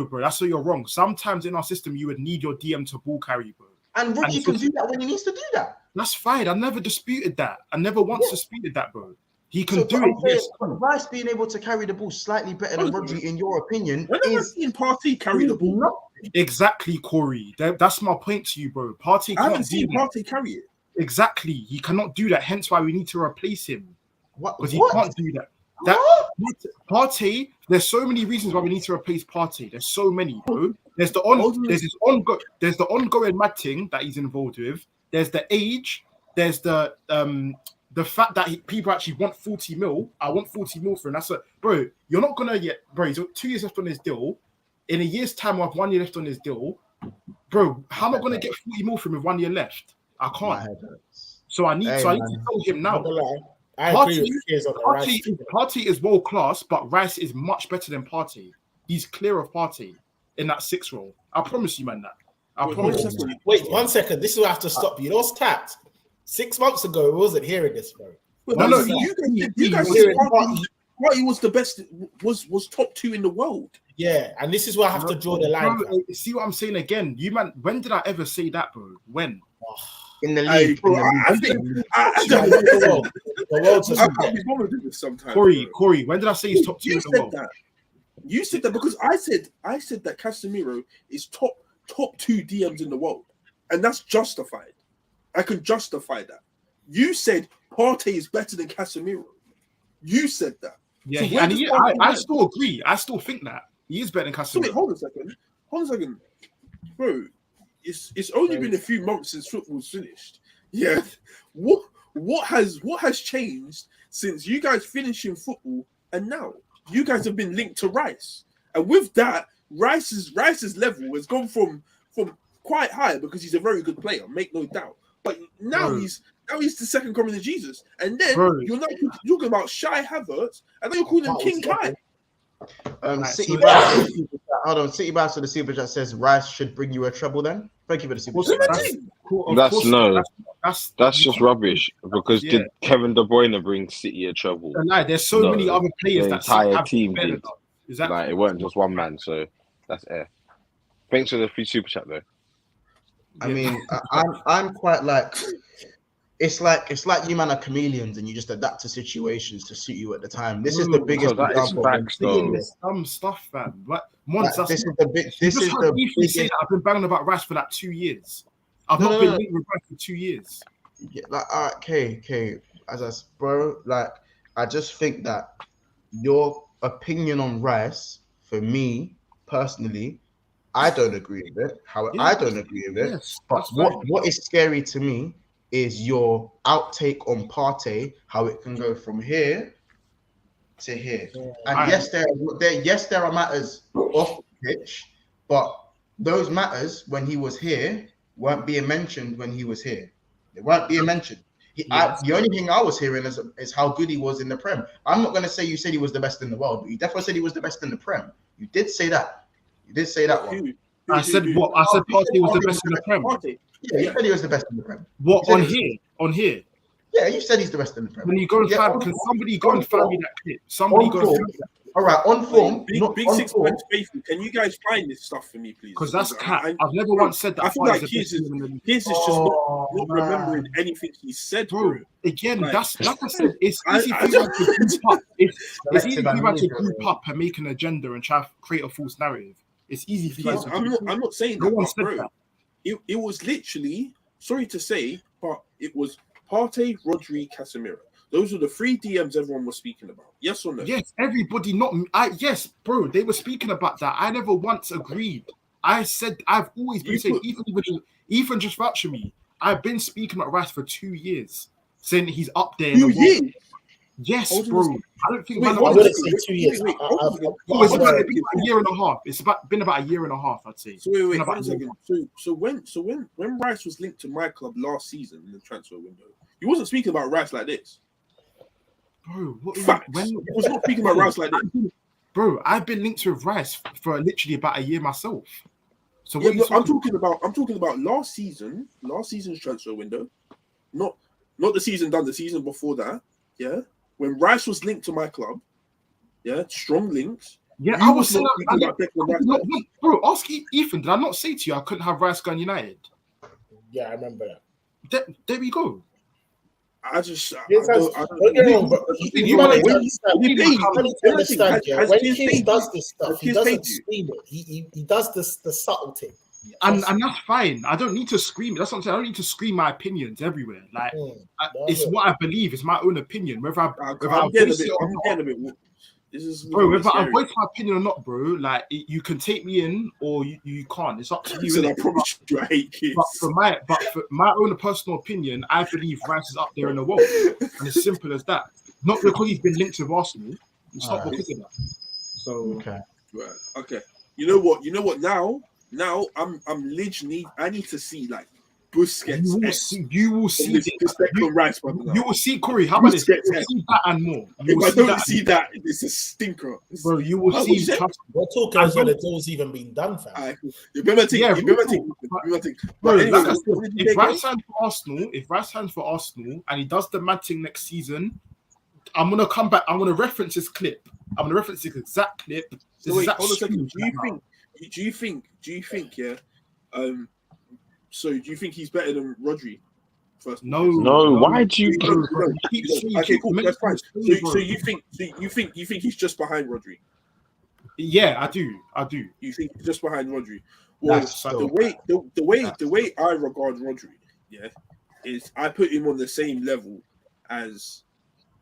bro. That's where you're wrong. Sometimes in our system, you would need your DM to ball carry, bro. And Rodri can do that when he needs to do that. That's fine. I never disputed that. I never once disputed that, bro. He can do it. Yes. Rice being able to carry the ball slightly better than Rodri, in your opinion, when have I seen Partey carry the ball? Exactly, Corey. That's my point to you, bro. Partey can't. I haven't seen Partey carry it. Exactly. He cannot do that. Hence why we need to replace him. Because he can't do that. Partey, there's so many reasons why we need to replace Partey. There's so many, bro. There's the ongoing mad thing that he's involved with. There's the age. There's the fact that people actually want 40 mil. I want 40 mil for him. That's bro. You're not gonna get, bro. He's got 2 years left on his deal. In a year's time, I have 1 year left on his deal, bro. How am I gonna get 40 mil from him with 1 year left? I can't. So I need to tell him now. Partey is world class, but Rice is much better than Partey. He's clear of Partey in that 6 role. I promise you, man. That. I promise you. Wait 1 second. This will have to stop you. You know what's tapped? 6 months ago, I wasn't hearing this, bro. No. You guys said Partey was the best. Was top 2 in the world. Yeah, and this is where I have to draw the line. Bro, see what I'm saying again? You man, when did I ever say that, bro? When? In the league. Corey, when did I say he's top 2 in the world? You said that because I said that Casemiro is top 2 DMs in the world, and that's justified. I can justify that. You said Partey is better than Casemiro. You said that. Yeah, I still agree. I still think that he is better than Casemiro. Wait, hold on a second, bro. It's only been a few months since football's finished. Yeah, what has changed since you guys finishing football and now you guys have been linked to Rice, and with that, Rice's level has gone from quite high because he's a very good player, make no doubt. But now he's the second coming of Jesus, and then you're not talking about Shy Havertz, and then you're calling him King Kai. City Bass to the super chat says Rice should bring you a treble. Then thank you for the super chat. That's no. That's you just can't- rubbish. Because Yeah. did Kevin De Bruyne bring City a treble? There's so No, many other players the that City entire have team better did. than. Exactly. Like, it weren't just one man. So that's air. Thanks for the free super chat though. I mean, I'm quite like, it's like you man are chameleons and you just adapt to situations to suit you at the time. This is the biggest that is example. facts, though. This dumb stuff, man. But This is the big. This is the say that I've been banging about Rice for like 2 years. I've No, not no, been no. linked with Rice for 2 years. Yeah, like, all right, K, bro, like, I just think that your opinion on Rice, for me personally, I don't agree with it. I don't agree with it. Yes, But that's fine. what is scary to me is your outtake on Partey, how it can go from here to here. And yes, there are matters off the pitch, but those matters when he was here weren't being mentioned when he was here. They weren't being mentioned. The only thing I was hearing is how good he was in the Prem. I'm not going to say you said he was the best in the world, but you definitely said he was the best in the Prem. You did say that. You did say that one. I said what? I said Partey was the best in the Prem. Yeah, you said he was the best in the Prem. What on here? On here. Yeah, you said he's the best in the Prem. When you go and find, can somebody go and find me that clip? Somebody go and find that. All right, on form. Big Six Points faithful. Can you guys find this stuff for me, please? Because that's cat. I've never once said that. I feel like his is just not remembering anything he said, bro. Again, that's like I said. It's easy for you to group up. It's easy for you to group up and make an agenda and try to create a false narrative. It's easy for you. I'm not saying no that, one said bro. that. It was literally, sorry to say, but it was Partey, Rodri, Casemiro. Those are the 3 DMs everyone was speaking about. Yes or no? Yes, everybody. Yes, bro. They were speaking about that. I never once agreed. I said I've always been saying. Even just vouch for me. I've been speaking about Rice for 2 years, saying he's up there. 2 years. Yes, bro. I don't think. I wouldn't say 2 years. It's been about a year and a half. It's been about a year and a half, I'd say. So wait, one second. So when Rice was linked to my club last season in the transfer window, he wasn't speaking about Rice like this. Bro, he was not speaking about Rice like this. Bro, I've been linked to Rice for literally about a year myself. So yeah, I'm talking about last season's transfer window, not the season done, the season before that. Yeah, when Rice was linked to my club, yeah, strong links. Yeah, I was not speaking about Declan Rice. Bro, ask Ethan. Did I not say to you I couldn't have Rice going United? Yeah, I remember that. There we go. I just don't get wrong, but you might understand. When Keane does this stuff, he doesn't scream it. He does the subtle thing. And that's fine. I don't need to scream it. That's what I'm saying. I don't need to scream my opinions everywhere. Like it's what I believe. It's my own opinion. Whether I'm getting a bit. This is bro, whether I voice my opinion or not, bro, like you can take me in or you can't. It's up to you. So I promise you, I hate kids. But for my own personal opinion, I believe Rice is up there in the world, and it's simple as that. Not because he's been linked with Arsenal. It's not because of that. So okay. You know what? Now I'm literally. I need to see like Busquets. You will see Rice. You will see Corey. How about this? You will see that and more. If I don't see that, it's a stinker. Bro, you will see. We're talking as though the deal's even been done, fam. You better think. Bro, like I said, if Rice signs for Arsenal and he does the mad thing next season, I'm gonna come back. I'm gonna reference this clip. I'm gonna reference this exact clip. So wait, hold on a second. Do you think? Yeah. So do you think he's better than Rodri? No. Why do you? Okay, cool. That's fine. So you think he's just behind Rodri? Yeah, I do. You think he's just behind Rodri? Well, the way I regard Rodri, yeah, is I put him on the same level as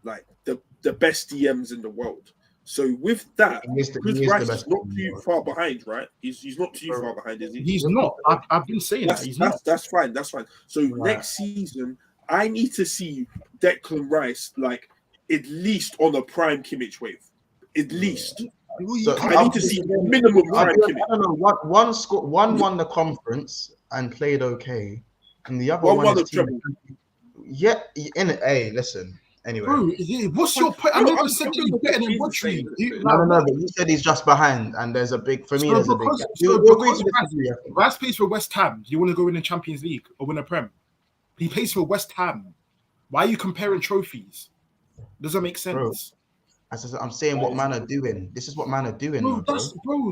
like the best DMs in the world. So with that, because Rice is not too far behind, right? He's not too far behind, is he? He's not. I've been saying that. He's not. That's fine. So next season, I need to see Declan Rice like at least on a prime Kimmich wave. At least. So I need to see minimum prime Kimmich. I don't know. One won the conference and played okay, and the other one won the treble. Yeah, listen. Anyway, Bro, what's your point? I never said that he's better than Rodri. no, but you said he's just behind, and there's a big for me. So There's a big. because Raz plays for West Ham, do you want to go in the Champions League or win a Prem? He plays for West Ham. Why are you comparing trophies? Doesn't make sense. Bro, I'm saying what man are doing. This is what man are doing, bro.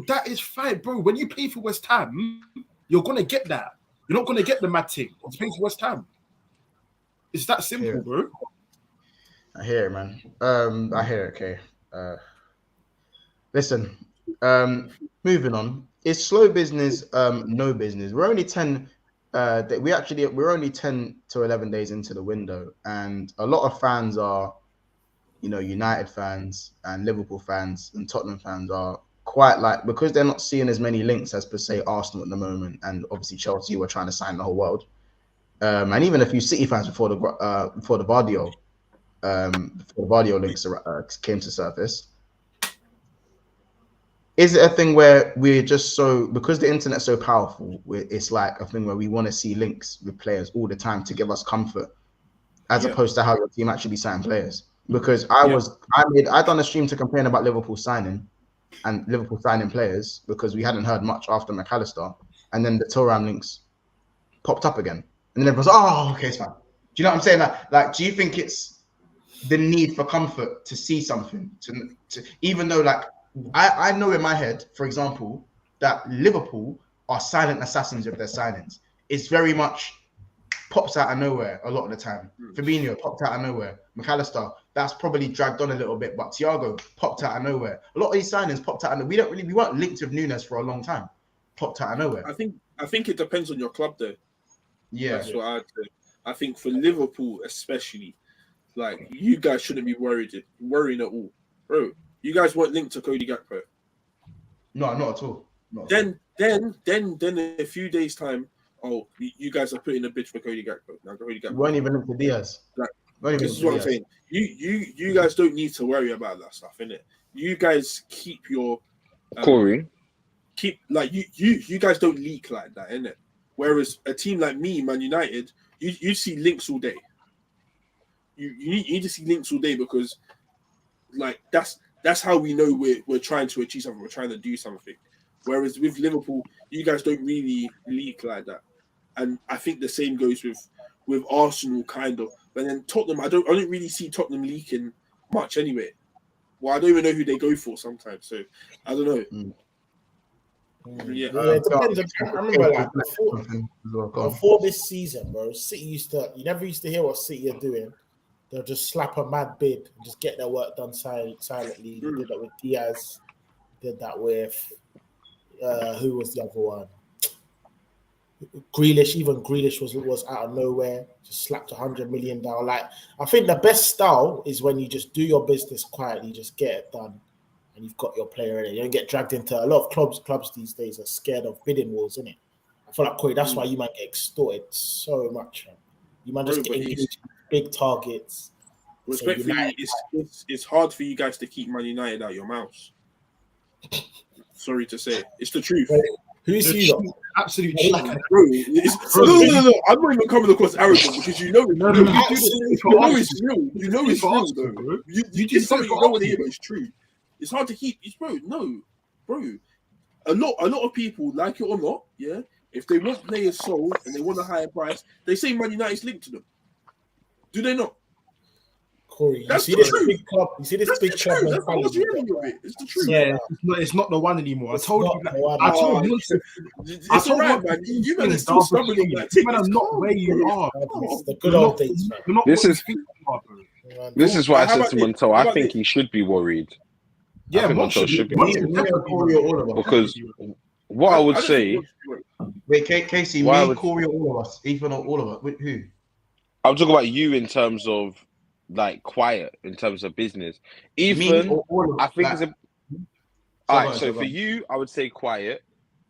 That is fine, bro. When you play for West Ham, you're gonna get that. You're not gonna get the mad thing. He's playing for West Ham. It's that simple, bro. I hear it, man. I hear it, okay. Listen, moving on. It's slow business, no business. We're only 10 we're only 10 to 11 days into the window, and a lot of fans are, United fans and Liverpool fans and Tottenham fans are quite like, because they're not seeing as many links as per se Arsenal at the moment, and obviously Chelsea were trying to sign the whole world. And even a few City fans before the Vardio links came to surface. Is it a thing where we're just because the internet's so powerful, it's like a thing where we want to see links with players all the time to give us comfort, as opposed to how your team actually sign players? Because I done a stream to complain about Liverpool signing players because we hadn't heard much after McAllister, and then the Thuram links popped up again. And then everyone's, okay, it's fine. Do you know what I'm saying? Like, do you think it's the need for comfort to see something? To even though, like, I know in my head, for example, that Liverpool are silent assassins of their signings. It's very much pops out of nowhere a lot of the time. Fabinho popped out of nowhere. McAllister, that's probably dragged on a little bit, but Thiago popped out of nowhere. A lot of these signings popped out of nowhere. We weren't linked with Nunes for a long time. Popped out of nowhere. I think it depends on your club, though. Yeah, that's what I'd say. I think for Liverpool especially, like, you guys shouldn't be worrying at all, bro. You guys weren't linked to Cody Gakpo. No, not at all. Then in a few days' time, you guys are putting a bid for Cody Gakpo. Now Cody Gakpo. We weren't even linked to Diaz. Like, this is what I'm saying. You guys don't need to worry about that stuff, innit? You guys keep your Corey. Keep like you guys don't leak like that, innit? Whereas a team like me, Man United, you see links all day. You need to see links all day because, like, that's how we know we're trying to achieve something. We're trying to do something. Whereas with Liverpool, you guys don't really leak like that. And I think the same goes with Arsenal, kind of. But then Tottenham, I don't really see Tottenham leaking much anyway. Well, I don't even know who they go for sometimes. So I don't know. Yeah, it depends. I remember, like, before this season, bro, you never used to hear what City are doing. They'll just slap a mad bid and just get their work done silently. They did that with Diaz. Did that with who was the other one? Grealish. Even Grealish was out of nowhere. Just slapped $100 million down. Like, I think the best style is when you just do your business quietly, just get it done, and you've got your player in it. You don't get dragged into a lot of clubs these days are scared of bidding wars, isn't it? I feel like, Corey, that's why you might get extorted so much. Man. You might just get engaged in big targets. Respectfully, it's hard for you guys to keep Man United out your mouths. Sorry to say, it's the truth. Who's you? Absolutely, bro. No. I'm not even coming across arrogant because you know it's real. You know it's real, though. You just something you don't want to hear, but it's true. It's hard to keep. Bro. A lot of people, like it or not, yeah. If they want players sold and they want a higher price, they say Man United's linked to them. Do they not? Corey, you see this big club. You see this big club. It's the truth. Yeah, it's not the one anymore. I told you. It's alright, man. You man are still stubborn on that. You man are not where you are. It's the good old days, man. This is why I said to Montel, I think he should be worried. Yeah, Montel should be worried. Because what I would say. Wait, Casey, me, Corey, all of us, even all of us. Who? I'm talking about you in terms of, like, quiet, in terms of business. Even I think it's a. All right, so for you, I would say quiet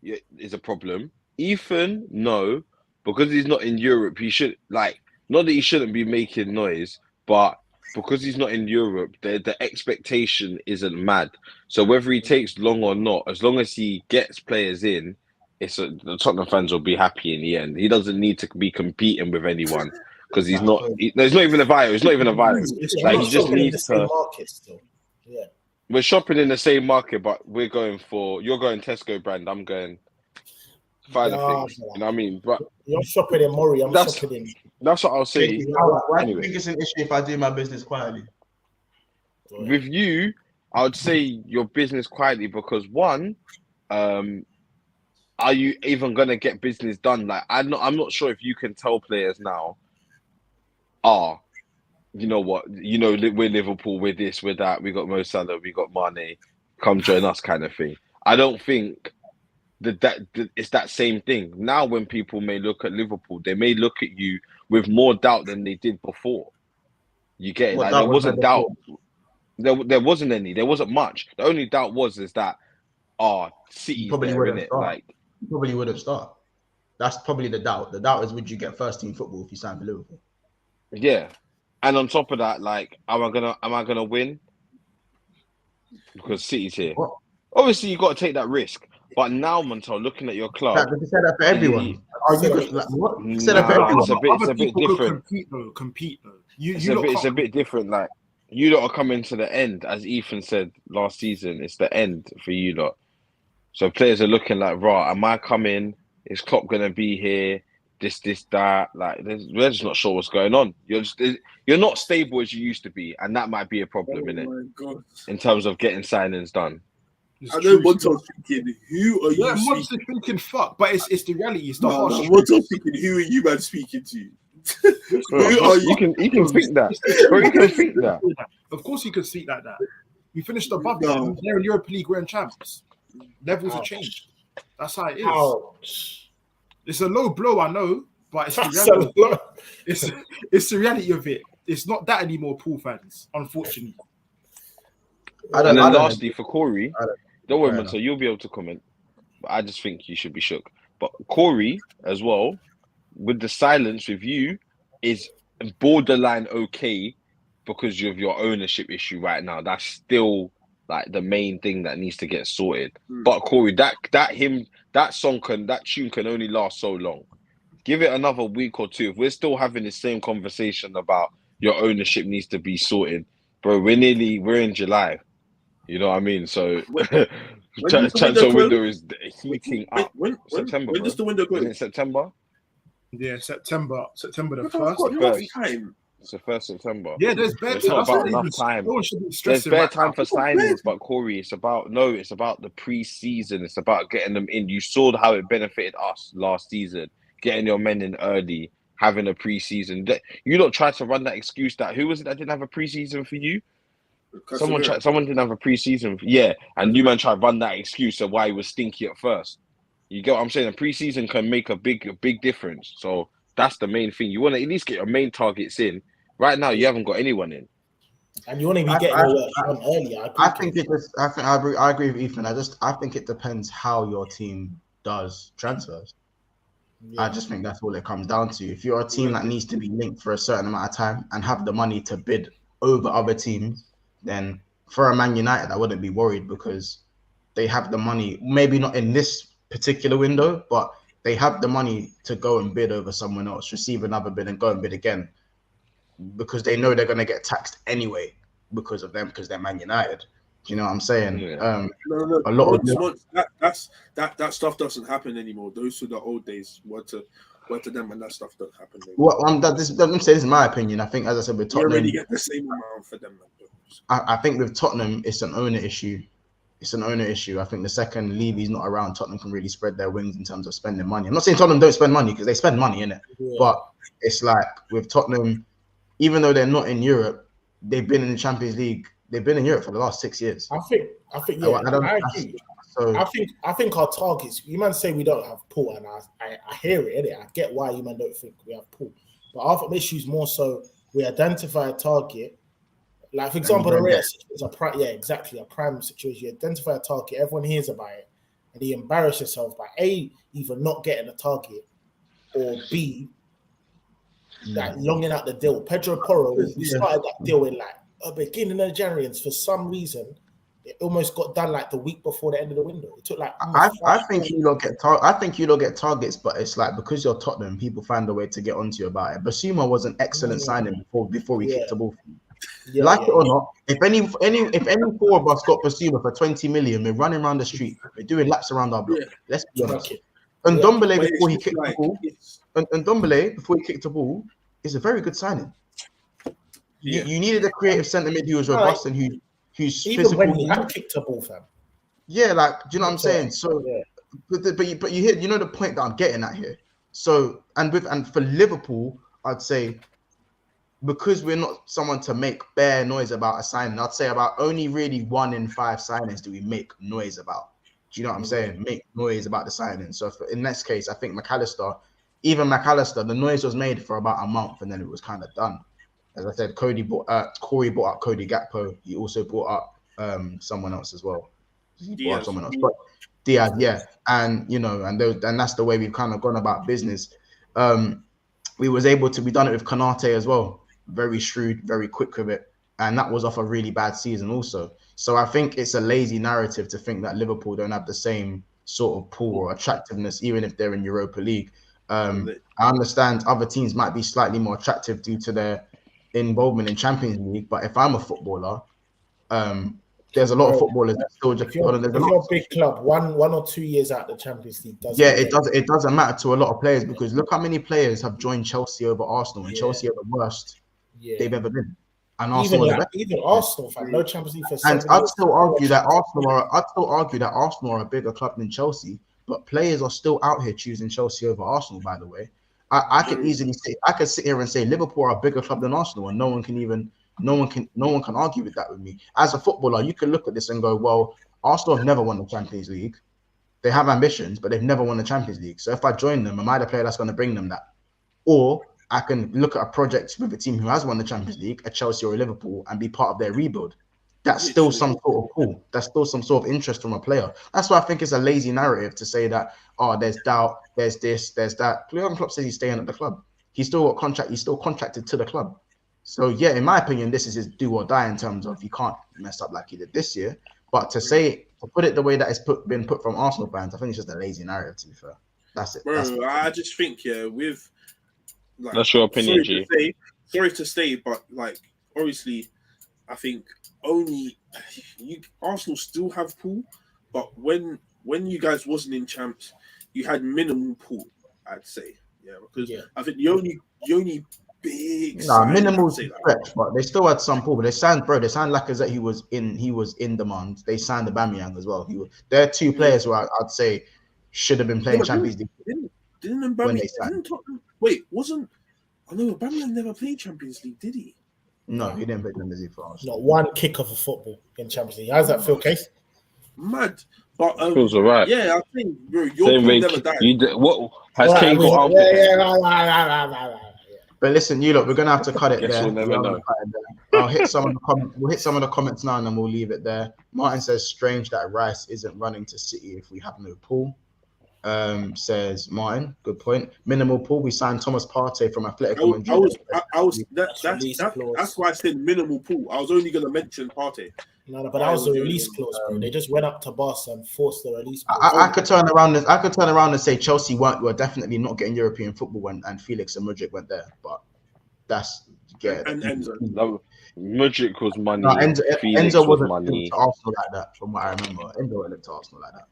is a problem. Ethan, no, because he's not in Europe. He should, like, not that he shouldn't be making noise, but because he's not in Europe, the expectation isn't mad. So whether he takes long or not, as long as he gets players in, the Tottenham fans will be happy in the end. He doesn't need to be competing with anyone because he's not. No, it's not even a viral. It's not even a virus. Like he just needs to. Market still. Yeah. We're shopping in the same market, but we're going for. You're going Tesco brand. I'm going. Finer things. You know what I mean? But you're shopping in Mori. I'm shopping in. That's what I'll say. Why do you think it's an issue if I do my business quietly? With you, I would say your business quietly because one, are you even gonna get business done? Like I'm not sure if you can tell players now, you know what, we're Liverpool, we're this, we're that, we got Mo Salah, we got Mane, come join us kind of thing. I don't think that it's that same thing. Now when people may look at Liverpool, they may look at you with more doubt than they did before. You get it? Like there wasn't doubt. There wasn't any. There wasn't much. The only doubt is that City's probably there, wouldn't innit? start. Like You probably wouldn't start. That's probably the doubt. The doubt is, would you get first team football if you signed for Liverpool? Yeah. And on top of that, like, am I gonna win? Because City's here. What? Obviously, you got to take that risk. But now, Montel, looking at your club, You said that for everyone. Are you good? Like, what? You said that for everyone. It's a bit different. Compete though. It's a bit different. Like you lot are coming to the end, as Ethan said last season. It's the end for you lot. So players are looking like, right, am I coming? Is Klopp gonna be here? This, that. Like, we're just not sure what's going on. You're not stable as you used to be, and that might be a problem, innit? In terms of getting signings done. I know Montel's thinking, who are you? Yeah, Montel's thinking, fuck, but it's the reality. It's the harsh. Montel's thinking, who are you, man, speaking to? You can think that. Bro, you can think that. Of course, you can speak like that. We finished above them. They're in Europa League grand champs. Levels have changed. That's how it is. Ouch. It's a low blow, I know, but it's the reality. It's the reality of it. It's not that anymore, Pool fans, unfortunately. And then lastly, for Corey, don't worry, man, so you'll be able to comment. But I just think you should be shook. But Corey, as well, with the silence with you, is borderline okay because of your ownership issue right now. That's still like the main thing that needs to get sorted. But Corey, that tune can only last so long. Give it another week or two. If we're still having the same conversation about your ownership needs to be sorted, bro, we're in July. You know what I mean? So transfer window is heating up. September. When does the window close? Isn't it September? Yeah, September the 1st. It's the 1st September. Yeah, there's bare time. Not about enough time. There's bare time for signings, but Corey, it's about the pre-season. It's about getting them in. You saw how it benefited us last season, getting your men in early, having a pre-season. You don't try to run that excuse that who was it that didn't have a pre-season for you? Someone didn't have a pre-season. And you man tried to run that excuse of why he was stinky at first. You get what I'm saying? A pre-season can make a big difference. So that's the main thing. You want to at least get your main targets in. Right now, you haven't got anyone in. And you want to be getting your work done earlier. I agree with Ethan. I think it depends how your team does transfers. Yeah. I just think that's all it comes down to. If you're a team that needs to be linked for a certain amount of time and have the money to bid over other teams, then for a Man United, I wouldn't be worried because they have the money, maybe not in this particular window, but they have the money to go and bid over someone else, receive another bid and go and bid again because they know they're going to get taxed anyway because of them, because they're Man United. Do you know what I'm saying? Yeah. A lot of that stuff doesn't happen anymore. Those were the old days. What to them, and that stuff doesn't happen anymore. What I'm saying, this is my opinion. I think, as I said, with Tottenham, you already get the same amount for them. I think with Tottenham, it's an owner issue. I think the second Levy's not around, Tottenham can really spread their wings in terms of spending money. I'm not saying Tottenham don't spend money because they spend money in it, but it's like with Tottenham, even though they're not in Europe, they've been in the Champions League. They've been in Europe for the last 6 years. I think, I agree. So I think our targets. You man say we don't have Paul, and I hear it. Innit? I get why you man don't think we have Paul, but our issue is more so we identify a target. Like, for example, the race is a prime situation. You identify a target, everyone hears about it, and you embarrass yourself by A, either not getting a target, or B, like longing out the deal. Pedro Porro, we started that deal in like a beginning of January, and for some reason, it almost got done like the week before the end of the window. It took like I think you lot get targets, but it's like because you're Tottenham, people find a way to get onto you about it. Basuma was an excellent signing before we kicked the ball. It or not, if any 4 of us got Basuma for 20 million, we're running around the street, we're doing laps around our block. Let's be honest. And Ndombele before he kicked the ball, and Ndombele before he kicked the ball is a very good signing. You needed a creative centre mid who was robust and who's even physical. when he had kicked a ball, fam. Yeah, like, do you know what I'm saying? So, but you hear, you know the point that I'm getting at here. So, and for Liverpool, I'd say because we're not someone to make bare noise about a signing, I'd say about only really 1 in 5 signings do we make noise about. Do you know what I'm saying? Make noise about the signing. So in this case, I think McAllister, the noise was made for about a month and then it was kind of done. As I said, Corey bought up Cody Gakpo. He also bought up someone else as well. But Diaz, yeah. And and that's the way we've kind of gone about business. We done it with Konate as well. Very shrewd, very quick with it. And that was off a really bad season also. So I think it's a lazy narrative to think that Liverpool don't have the same sort of pull or attractiveness, even if they're in Europa League. I understand other teams might be slightly more attractive due to their involvement in Champions League, but if I'm a footballer, there's a lot of footballers that still just. If you're a big club, 1 or 2 years out the Champions League doesn't. Yeah, it doesn't matter to a lot of players because look how many players have joined Chelsea over Arsenal, and Chelsea are the worst they've ever been. And Arsenal even Arsenal, fam, no Champions League for 7 years. And I'd still argue that Arsenal are a bigger club than Chelsea, but players are still out here choosing Chelsea over Arsenal. By the way, I could easily say I could sit here and say Liverpool are a bigger club than Arsenal, and no one can argue with that with me. As a footballer, you can look at this and go, well, Arsenal have never won the Champions League. They have ambitions, but they've never won the Champions League. So if I join them, am I the player that's going to bring them that? Or I can look at a project with a team who has won the Champions League, a Chelsea or a Liverpool, and be part of their rebuild. That's still some sort of pull. That's still some sort of interest from a player. That's why I think it's a lazy narrative to say that, there's doubt, there's this, there's that. Jurgen Klopp says he's staying at the club. He's still got contract. He's still contracted to the club. So yeah, in my opinion, this is his do or die in terms of you can't mess up like he did this year. But to put it the way that it's been put from Arsenal fans, I think it's just a lazy narrative. To be fair, that's it. Bro, I just think with that's your opinion, G. Sorry to say, but like obviously, I think Arsenal still have pool, but when you guys wasn't in champs, you had minimal pool. I'd say, because I think the only big minimal stretch, but they still had some pool. But they signed Lacazette. He was in demand. They signed Aubameyang as well. They're 2 players who I'd say should have been playing Champions League. Didn't Aubameyang? Aubameyang never played Champions League, did he? No, he didn't play Champions League for us. Not one kick of a football in Champions League. How does that feel, Case? Mad. But feels alright. Yeah, I think bro, your pool never died. What has Kane got? But listen, you look, we're gonna have to cut it there. We'll never know. I'll hit some of the comments. We'll hit some of the comments now, and then we'll leave it there. Martin says, "Strange that Rice isn't running to City if we have no pool." Says Martin, good point. Minimal pool. We signed Thomas Partey from Atletico Madrid. That's why I said minimal pool. I was only gonna mention Partey. No, but that was the release clause, bro. They just went up to Barca and forced the release clause. I could turn around and say Chelsea were definitely not getting European football when Felix and Mudryk went there, but that's and Enzo. Mudryk was money. No, Enzo wasn't money. To Arsenal like that, from what I remember. Enzo went to Arsenal like that.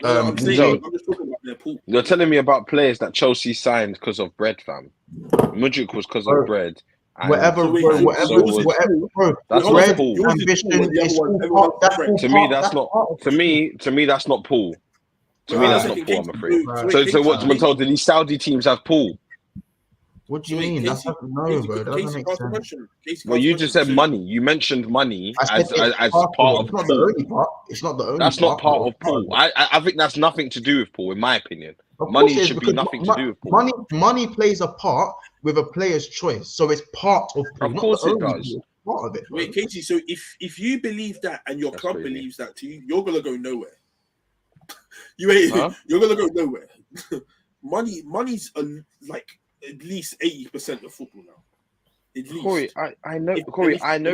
I'm just talking about their pool. You're telling me about players that Chelsea signed because of bread, fam. Mudryk was because of bread. Whatever. That's pool. Ambition. To me, that's not pool. To me, that's not pool. I'm afraid. So what? Montel, did these Saudi teams have pool? What do you mean? That's not bro. That doesn't make sense. Well, you just said money. You mentioned money as part of pool. It's not the only. That's not part of pool. I think that's nothing to do with pool, in my opinion. Money should be nothing to do with pool. Money plays a part with a player's choice, so it's part of pool. Of course it does. Part of it. Wait, Casey. So if you believe that and your club believes that too, you're gonna go nowhere. You're gonna go nowhere. Money's like at least 80% of football now. Corey, I know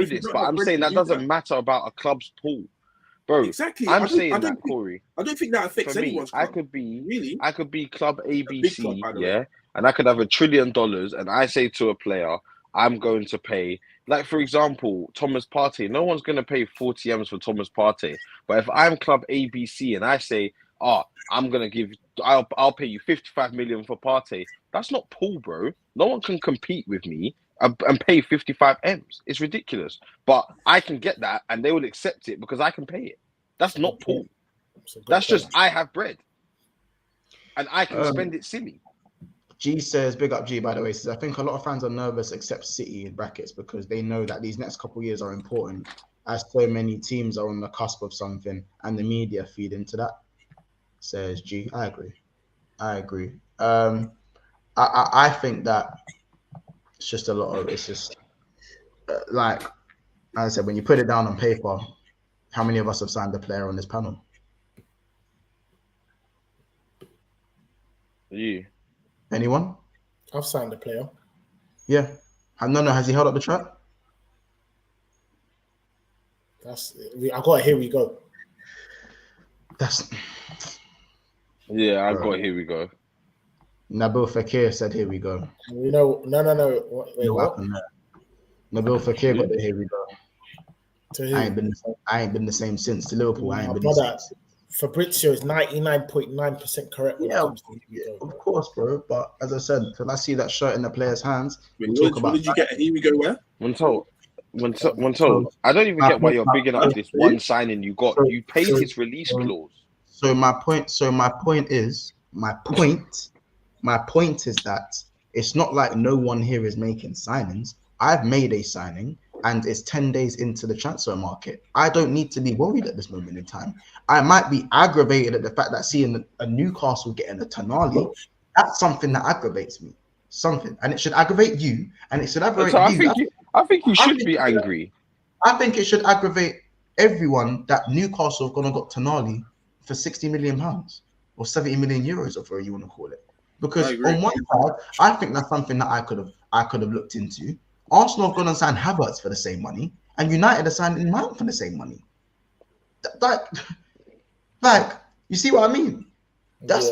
this, but I'm saying that doesn't matter about a club's pool. Bro, exactly. I'm saying that, Corey. I don't think that affects For me, anyone's club. I could be club A big club, ABC, by the yeah, way. and I could have $1 trillion, and I say to a player, I'm going to pay, like for example, Thomas Partey. No one's going to pay 40 M's for Thomas Partey, but if I'm club ABC and I say, I'm going to give, I'll pay you 55 million for Partey. That's not pool, bro. No one can compete with me and pay 55 M's. It's ridiculous, but I can get that, and they will accept it because I can pay it. That's not pool. That's just I have bread, and I can spend it silly. G says, big up G, by the way, says, I think a lot of fans are nervous except City in brackets because they know that these next couple of years are important as so many teams are on the cusp of something and the media feed into that. Says G. I agree. I think that it's just a lot of, it's just like I said, when you put it down on paper, how many of us have signed a player on this panel? You. Anyone? I've signed a player. Yeah. No, has he held up the track? I got it. Here we go. Yeah, I got here we go. Nabil Fekir said, here we go. No. Wait, what? Nabil Fekir got the here we go. I ain't been the same since to Liverpool. I ain't been the same since. Fabrizio is 99.9% correct when it comes to here we go. Of course, bro. But as I said, till I see that shirt in the player's hands, What did you get? Here we go. Where? When told, I don't even get why you're bigging up this one signing you got. You paid his release clause. So my point is that it's not like no one here is making signings. I've made a signing and it's 10 days into the transfer market. I don't need to be worried at this moment in time. I might be aggravated at the fact that seeing a Newcastle getting a Tonali, that's something that aggravates me. And it should aggravate you, and it should aggravate you. I think you should be angry. I think it should aggravate everyone that Newcastle have gone and got Tonali for £60 million or 70 million euros, or whatever you want to call it. Because on one side, I think that's something that I could have looked into. Arsenal have gone and signed Havertz for the same money, and United are signing Mount for the same money. Like, you see what I mean? That's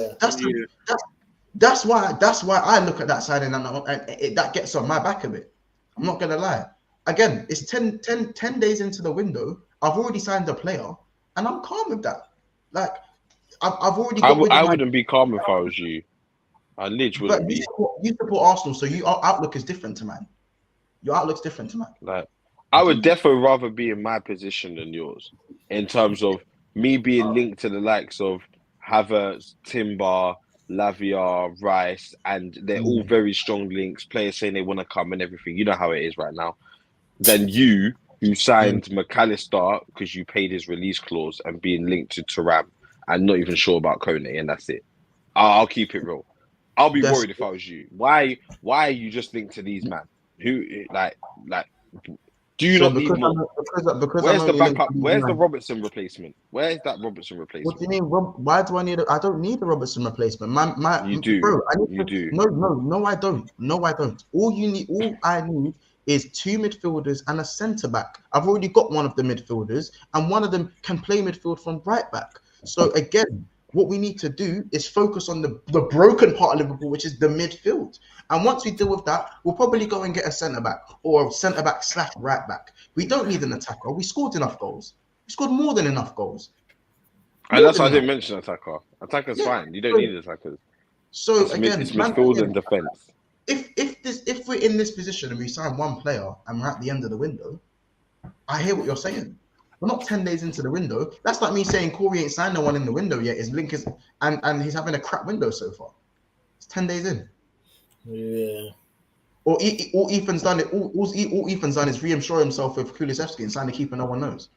why I look at that side and that gets on my back a bit. I'm not gonna lie. Again, it's 10 days into the window. I've already signed a player, and I'm calm with that. Like, I've already. I wouldn't be calm if I was you. I literally wouldn't be. You support Arsenal, so your outlook is different to mine. Your outlook's different to mine. Like, I would definitely rather be in my position than yours in terms of me being linked to the likes of Havertz, Timber, Lavia, Rice, and they're all very strong links. Players saying they want to come and everything. You know how it is right now. Then you, who signed McAllister because you paid his release clause and being linked to Thuram and not even sure about Kone, and that's it. I'll keep it real. I'll be worried if I was you. Why are you just linked to these man? Who like? Do you not need more? Because where's the backup? Where's the Robertson replacement? Where's that Robertson replacement? What do you mean? Why do I need? I don't need a Robertson replacement. You do. Bro, you do. No, I don't. All I need is 2 midfielders and a centre back. I've already got one of the midfielders, and one of them can play midfield from right back. So again, what we need to do is focus on the broken part of Liverpool, which is the midfield. And once we deal with that, we'll probably go and get a centre-back or centre-back / right-back. We don't need an attacker. We scored enough goals. We scored more than enough goals. And that's why I didn't mention attacker. Attacker's fine. You don't need attackers. So it's midfield and defence. If we're in this position and we sign one player and we're at the end of the window, I hear what you're saying. We're not 10 days into the window. That's like me saying Corey ain't signed no one in the window yet. His link is and he's having a crap window so far. It's 10 days in. Yeah. Or Ethan's done it. All Ethan's done is reassure himself with Kulusevski and sign a keeper no one knows.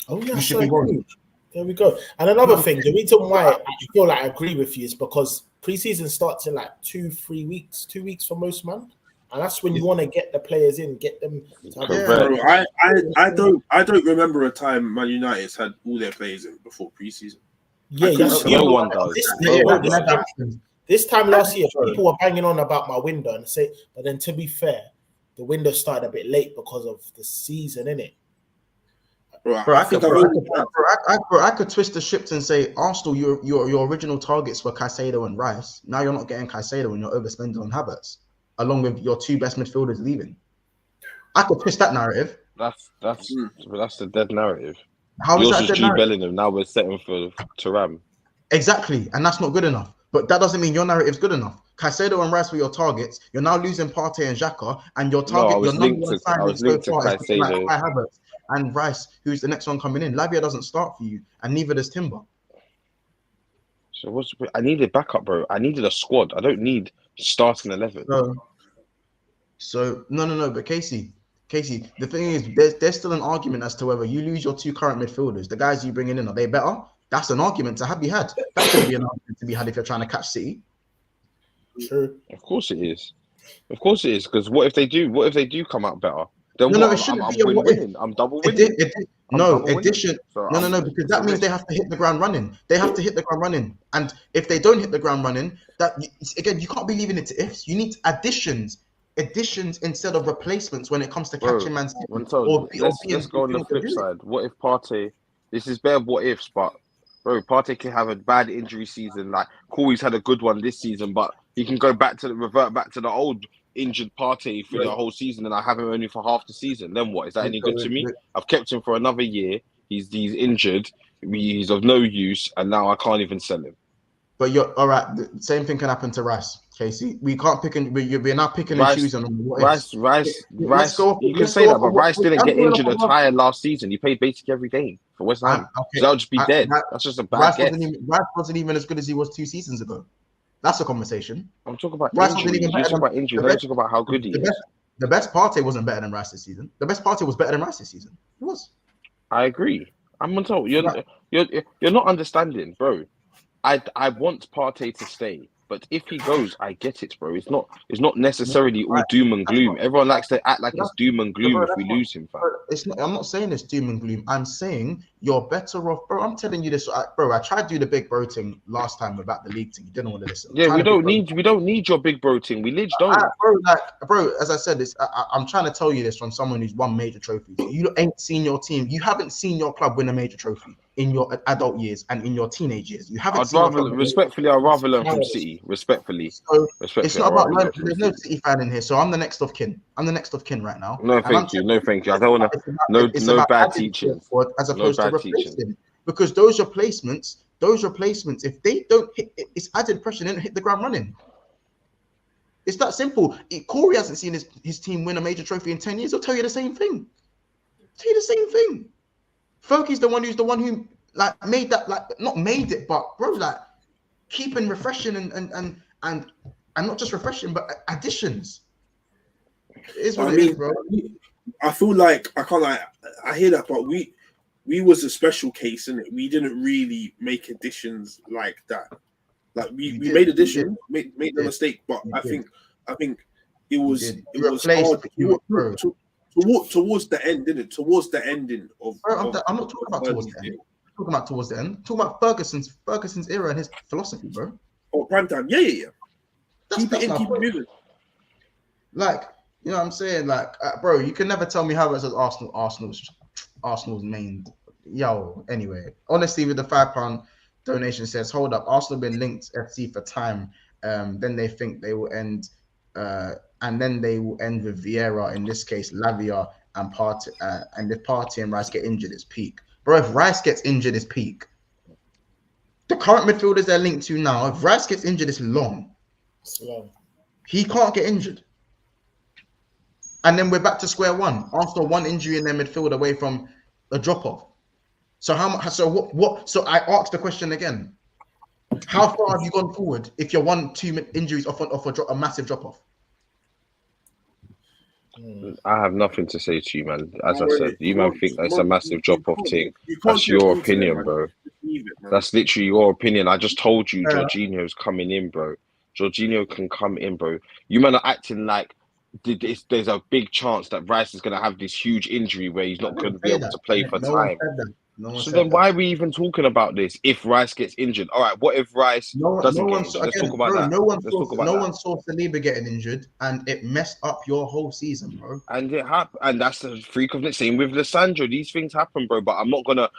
Oh yeah, you should be worried. There we go. And another thing, the reason why I feel like I agree with you is because preseason starts in like 2-3 weeks, 2 weeks for most man. And that's when you want to get the players in, get them. Bro, I don't remember a time Man United's had all their players in before preseason. Yeah, no one does. This time last year, people were banging on about my window but then to be fair, the window started a bit late because of the season, innit? Bro, I could twist the ships and say, Arsenal, your original targets were Caicedo and Rice. Now you're not getting Caicedo and you're overspending on Havertz, along with your two best midfielders leaving. I could twist that narrative. That's the dead narrative. How is Yours that is dead Jude narrative? Bellingham. Now we're setting for Thuram. Exactly, and that's not good enough. But that doesn't mean your narrative's good enough. Caicedo and Rice were your targets. You're now losing Partey and Xhaka, and your target, your number one signing so far is like Kai Havertz and Rice, who's the next one coming in. Lavia doesn't start for you, and neither does Timber. So I needed backup, bro. I needed a squad. I don't need starting 11. So no. But Casey, the thing is, there's still an argument as to whether you lose your two current midfielders, the guys you bringing in, are they better? That's an argument to be had. That should be an argument to be had if you're trying to catch City. True. Of course it is. Of course it is. Because what if they do? What if they do come out better? Then No, what? it shouldn't be winning. I'm double winning. No, because that means they have to hit the ground running. They have to hit the ground running, and if they don't hit the ground running, that again, you can't be leaving it to ifs. You need additions instead of replacements when it comes to catching Man City. Let's go on the flip side. What if Partey? This is bare what ifs, but bro, Partey can have a bad injury season. Like Corey's had a good one this season, but he can revert back to the old injured Partey for the whole season, and I have him only for half the season. Then what? Is that any good to me? I've kept him for another year. He's injured. He's of no use, and now I can't even sell him. But you're all right. The same thing can happen to Rice, Casey. We can't pick and we're now picking and choosing on what Rice. You can say that, but Rice didn't get injured entire last season. He played basically every game for West Ham. So that would just be dead. That's just a bad guess. Rice wasn't even as good as he was 2 seasons ago. That's a conversation. I'm talking about injuries. You're talking about injuries. Let's talk about how good he is. The best Partey wasn't better than Rice this season. The best Partey was better than Rice this season. It was. I agree. I'm gonna tell you, you're not understanding, bro. I want Partey to stay, but if he goes, I get it, bro. It's not necessarily all doom and gloom. Everyone likes to act like it's doom and gloom if we lose him, fam. It's not. I'm not saying it's doom and gloom. I'm saying you're better off, bro. I'm telling you this, bro. I tried to do the big bro thing last time about the league thing. You didn't want to listen. Yeah, we don't need your big bro thing. We literally don't. Bro. As I said, I'm trying to tell you this from someone who's won major trophies. You ain't seen your team. You haven't seen your club win a major trophy in your adult years and in your teenage years. You haven't. I'd rather learn from City. Respectfully. It's not about learning. There's no City fan in here, so I'm the next of kin. I'm the next of kin right now. No, thank you. I don't want to. No bad teaching. As opposed to replacing, because those replacements, if they don't hit, it's added pressure. They don't hit the ground running. It's that simple. Corey hasn't seen his team win a major trophy in 10 years. He'll tell you the same thing. Fergie's the one who like made that, like not made it, but bro, like keeping refreshing and not just refreshing, but additions. It is what it is, bro. I feel like I hear that, but we was a special case, and we didn't really make additions like that. Like we made additions, made the mistake, but I think it was hard towards the end, didn't it? Towards the ending of. I'm not talking about towards the end. I'm talking about towards the end. I'm talking about Ferguson's era and his philosophy, bro. Oh, prime time, yeah. Keep it moving. Like, you know what I'm saying? Like, bro, you can never tell me how it says Arsenal's main. Anyway, honestly, with the £5 donation says, hold up, Arsenal been linked FC for time. Then they think they will end, and then they will end with Vieira, in this case, Lavia and Partey. And if Partey and Rice get injured, it's peak. Bro, if Rice gets injured, it's peak. The current midfielders they're linked to now, if Rice gets injured, it's long. He can't get injured. And then we're back to square one. After one injury in their midfield away from a drop-off. So So I asked the question again. How far have you gone forward if you're 1-2 injuries off a massive drop-off? I have nothing to say to you, man. As I said, you man think that's a massive drop-off thing. That's your opinion, bro. That's literally your opinion. I just told you Jorginho's coming in, bro. Jorginho can come in, bro. You man are acting like there's a big chance that Rice is going to have this huge injury where he's not going to be able to play for time. So then why are we even talking about this if Rice gets injured? All right, what if Rice doesn't get injured? Let's talk about that. No one saw Saliba getting injured, and it messed up your whole season, bro. And it happened, and that's the freak of it. Same with Lissandro. These things happen, bro. But I'm not gonna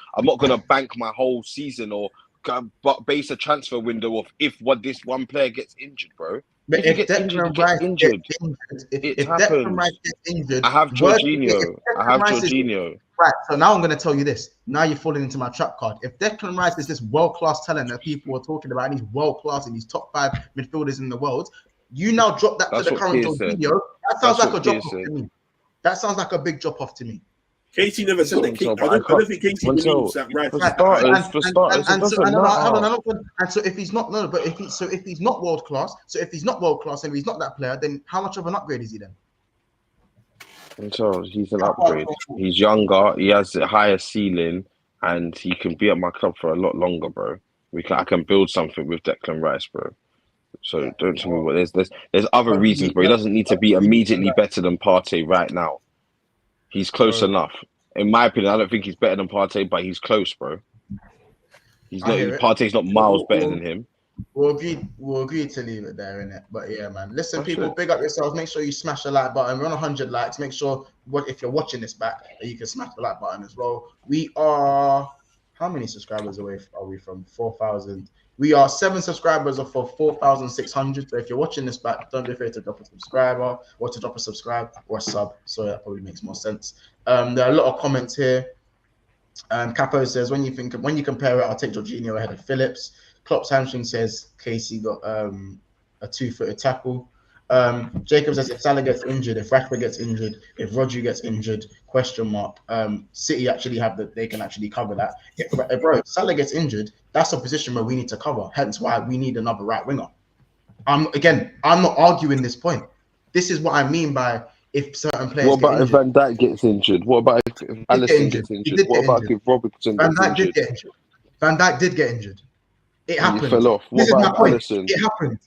bank my whole season or base a transfer window off if this one player gets injured, bro. But if Declan Rice gets injured, I have Jorginho. Right, so now I'm going to tell you this. Now you're falling into my trap card. If Declan Rice is this world-class talent that people are talking about, and he's world-class and he's top 5 midfielders in the world, you now drop that to the current Jorginho. That sounds like a drop-off to me. That sounds like a big drop-off to me. Casey never said that. I don't think Casey believes that Rice. For starters, it doesn't matter. And so if he's not world class, and he's not that player, then how much of an upgrade is he then? And so he's an upgrade. He's younger. He has a higher ceiling, and he can be at my club for a lot longer, bro. I can build something with Declan Rice, bro. So don't tell me what there's other reasons, bro. He doesn't need to be immediately better than Partey right now. He's close enough. In my opinion, I don't think he's better than Partey, but he's close, bro. Partey's not miles better than him. We'll agree to leave it there, innit? But yeah, man. Listen, people, big up yourselves. Make sure you smash the like button. We're on 100 likes. Make sure, if you're watching this back, that you can smash the like button as well. We are, how many subscribers away are we from 4,000? We are 7 subscribers off of 4,600. So if you're watching this back, don't be afraid to drop a subscriber or to drop a subscribe or a sub. So that probably makes more sense. There are a lot of comments here. Capo says, when you compare it, I'll take Jorginho ahead of Phillips. Klopp's hamstring says Casey got a 2-footed tackle. Jacob says if Salah gets injured, if Rashford gets injured, if Rodri gets injured, ? City actually they can actually cover that. If Salah gets injured, that's a position where we need to cover. Hence why we need another right winger. I'm not arguing this point. This is what I mean by if certain players. What about if Van Dijk gets injured? What about if Alisson gets injured? What about if Robertson gets injured? Van Dijk did get injured. It happened. He fell off. What about Alisson? It happened.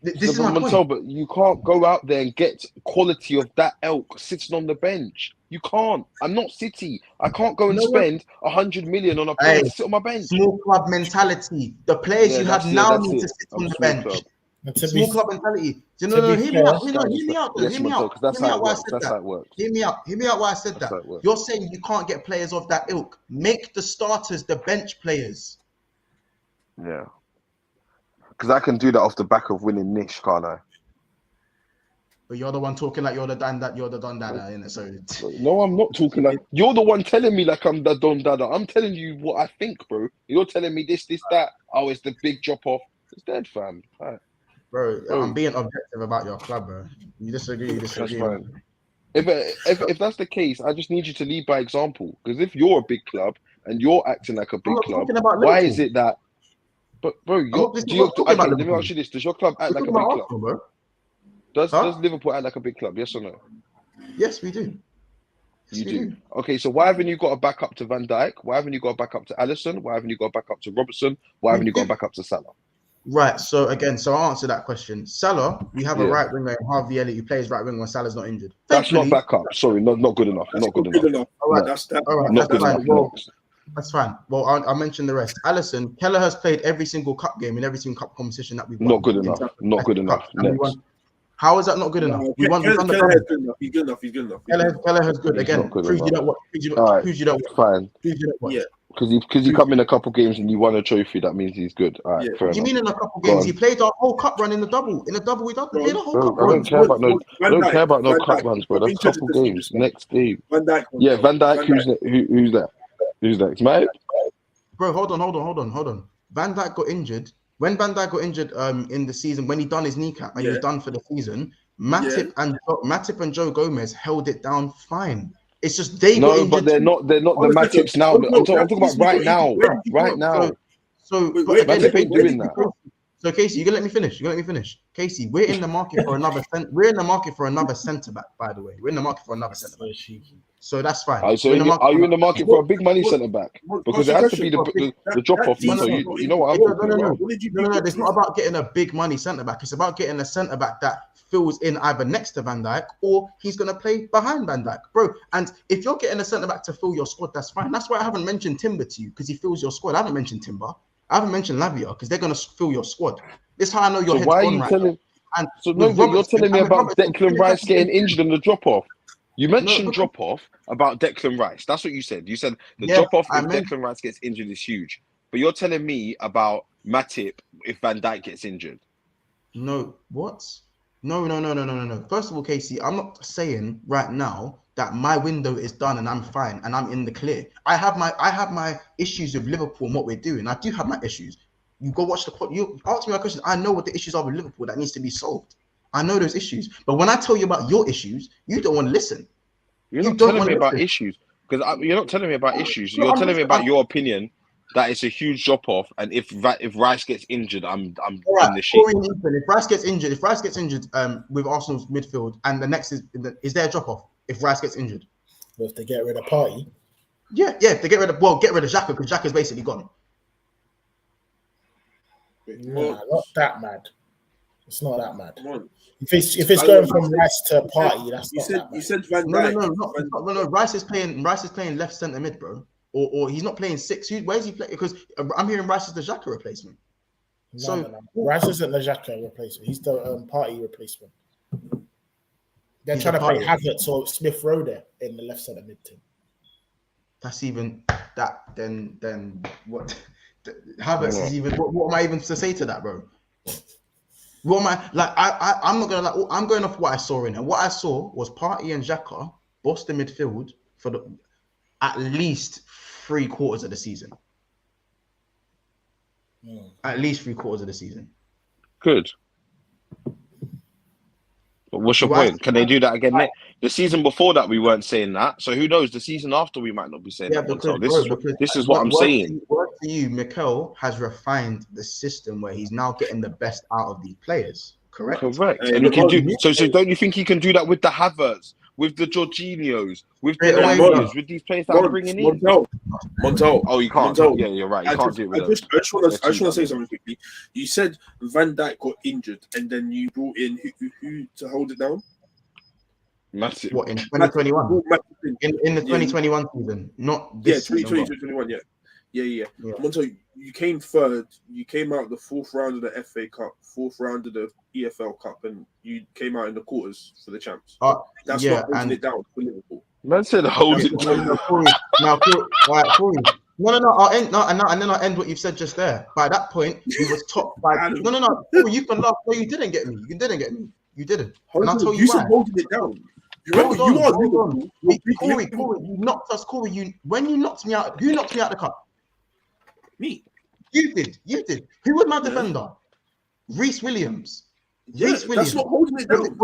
This is my point. But you can't go out there and get quality of that ilk sitting on the bench. You can't. I'm not City. I can't go and spend 100 million on a player to sit on my bench. Small club mentality. The players you have now need to sit on the bench. Small club mentality. Hear me out. Hear me out. That's how it works. Hear me out why I said that. You're saying you can't get players of that ilk. Make the starters the bench players. Yeah. Because I can do that off the back of winning Nish, can't I? But you're the one talking like you're the Don Dada, innit? So no, I'm not talking like you're the one telling me like I'm the Don Dada. I'm telling you what I think, bro. You're telling me this, that. Oh, it's the big drop off. It's dead, fam. Right. Bro, I'm being objective about your club, bro. You disagree. That's fine. If that's the case, I just need you to lead by example. Because if you're a big club and you're acting like a big club, why is it that? But bro, let me ask you this: does your club act like a big club? Bro. Does Liverpool act like a big club? Yes or no? Yes, we do. You do. Okay, so why haven't you got a backup to Van Dijk? Why haven't you got a backup to Alisson? Why haven't you got a backup to Robertson? Why haven't you got a backup to Salah? Right. So I'll answer that question. Salah, we have a right winger in Harvey Elliott who plays right wing when Salah's not injured. That's not backup. Sorry, not good enough. Not good enough. All right, that's fine. That's fine. Well, I'll mention the rest. Alisson, Keller has played every single cup game in every single cup competition that we've won. Not good enough. Not good enough. How is that not good enough? We won. Keller is good enough. He's good enough. He's good enough. Keller has good. Again, proves you don't watch. Proves you don't watch. Fine. Yeah. Because he come in a couple games and you won a trophy, that means he's good. All right, fair enough. You mean in a couple games? He played our whole cup run in the double. In the double, we played a whole cup run. I don't care about no cup runs, bro. That's a couple games. Next game. Van Dijk. Yeah, Van Dijk. Who's that? Who's next, mate? Bro, hold on. Van Dijk got injured. When Van Dijk got injured in the season, when he done his kneecap and he was done for the season, Matip and Joe Gomez held it down fine. It's just they got injured. But they're not the Matips now. I'm talking about right now. Right now. So Matip ain't doing that. So Casey, you gonna let me finish. Casey, we're in the market for another centre back. By the way, we're in the market for another centre back. So that's fine. So are you in the market for a big money centre back? Because it has to be the drop off. So you know what I'm talking about. No. It's not about getting a big money centre back. It's about getting a centre back that fills in either next to Van Dijk or he's gonna play behind Van Dijk, bro. And if you're getting a centre back to fill your squad, that's fine. That's why I haven't mentioned Timber to you, because he fills your squad. I haven't mentioned Timber. I haven't mentioned Lavia because they're gonna fill your squad. This is how I know your head's on right now. And you're telling me about Declan Rice getting injured and the drop off. You mentioned drop off about Declan Rice. That's what you said. You said the drop off if Declan Rice gets injured is huge. But you're telling me about Matip if Van Dijk gets injured. No, what? No. First of all, Casey, I'm not saying right now that my window is done and I'm fine and I'm in the clear. I have my issues with Liverpool and what we're doing. I do have my issues. You go watch you ask me my questions. I know what the issues are with Liverpool that needs to be solved. I know those issues. But when I tell you about your issues, you don't want to listen. You're not telling me about issues. Because you're not telling me about issues. You're telling me about your opinion that it's a huge drop off, and if Rice gets injured, I'm in the shit. If Rice gets injured, with Arsenal's midfield, and the next is there a drop off if Rice gets injured? Well, if they get rid of Partey, yeah, if they get rid of Xhaka, because Xhaka's basically gone. Nah, not that mad. It's not that mad. If it's going from Rice to Partey, that's not that bad. You said Van Dijk. No. Rice is playing left centre mid, bro. Or he's not playing 6. Where is he playing? Because I'm hearing Rice is the Xhaka replacement. No. Rice isn't the Xhaka replacement. He's the Partey replacement. They're trying to play Havertz or Smith Rowe there in the left centre mid team. That's even that. Then what? Havertz is even. What am I even to say to that, bro? What am I like? I'm not gonna like. I'm going off what I saw in it. What I saw was Partey and Xhaka boss the midfield for at least 3/4 of the season. At least 3/4 of the season. Good. But what's your point? Can they do that again? The season before that, we weren't saying that. So who knows? The season after, we might not be saying that. This is what I'm saying. Word to you, Mikel has refined the system where he's now getting the best out of these players. Correct. And he can do so. So don't you think he can do that with the Havertz, with the Jorginhos, with the Lavers, with these players that are bringing in? Montel. Oh, you can't. Yeah, you're right. You can't do it with them. I just want to say something quickly. You said Van Dijk got injured, and then you brought in who to hold it down? Massive. What in 2021? In the 2021 season, not this. 2021. Yeah. Montel, you came third. You came out the 4th round of the FA Cup, 4th round of the EFL Cup, and you came out in the quarters for the champs. That's not holding it down for Liverpool. Man said hold it down. Now, Corey. No. I'll end. No, and then I'll end what you've said just there. By that point, he was top by. No. Corey, you can laugh. No, you didn't get me. You didn't get me. You didn't. And I'll tell you why. You holding it down. Corey, you knocked us. Corey, when you knocked me out, who knocked me out the cup? Me. You did. Who was my defender? Reece Williams. That's not holding it down.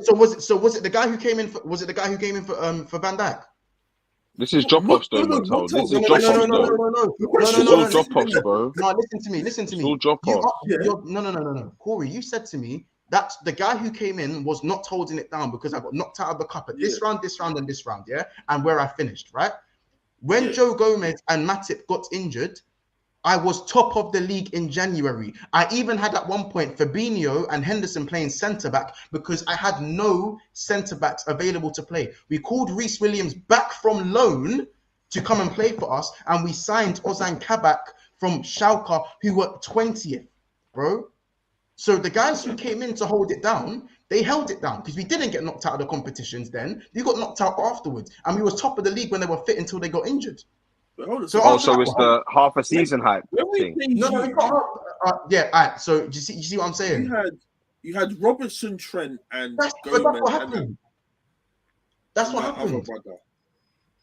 So was it the guy who came in for Van Dijk? This is drop-offs, though, Montel. This is drop-offs, No. This is all drop-offs, bro. No, listen to me. All drop-offs. No. Corey, you said to me that the guy who came in was not holding it down because I got knocked out of the cup at this round, and this round, yeah? And where I finished, right? When Joe Gomez and Matip got injured, I was top of the league in January. I even had at one point Fabinho and Henderson playing centre-back because I had no centre-backs available to play. We called Reece Williams back from loan to come and play for us, and we signed Ozan Kabak from Schalke, who were 20th, bro. So the guys who came in to hold it down, they held it down because we didn't get knocked out of the competitions then. We got knocked out afterwards, and we was top of the league when they were fit until they got injured. So it's the half a season hype thing. No, it's not. Yeah, all right. So do you see what I'm saying? You had Robertson, Trent, and that's what happened. That's what happened.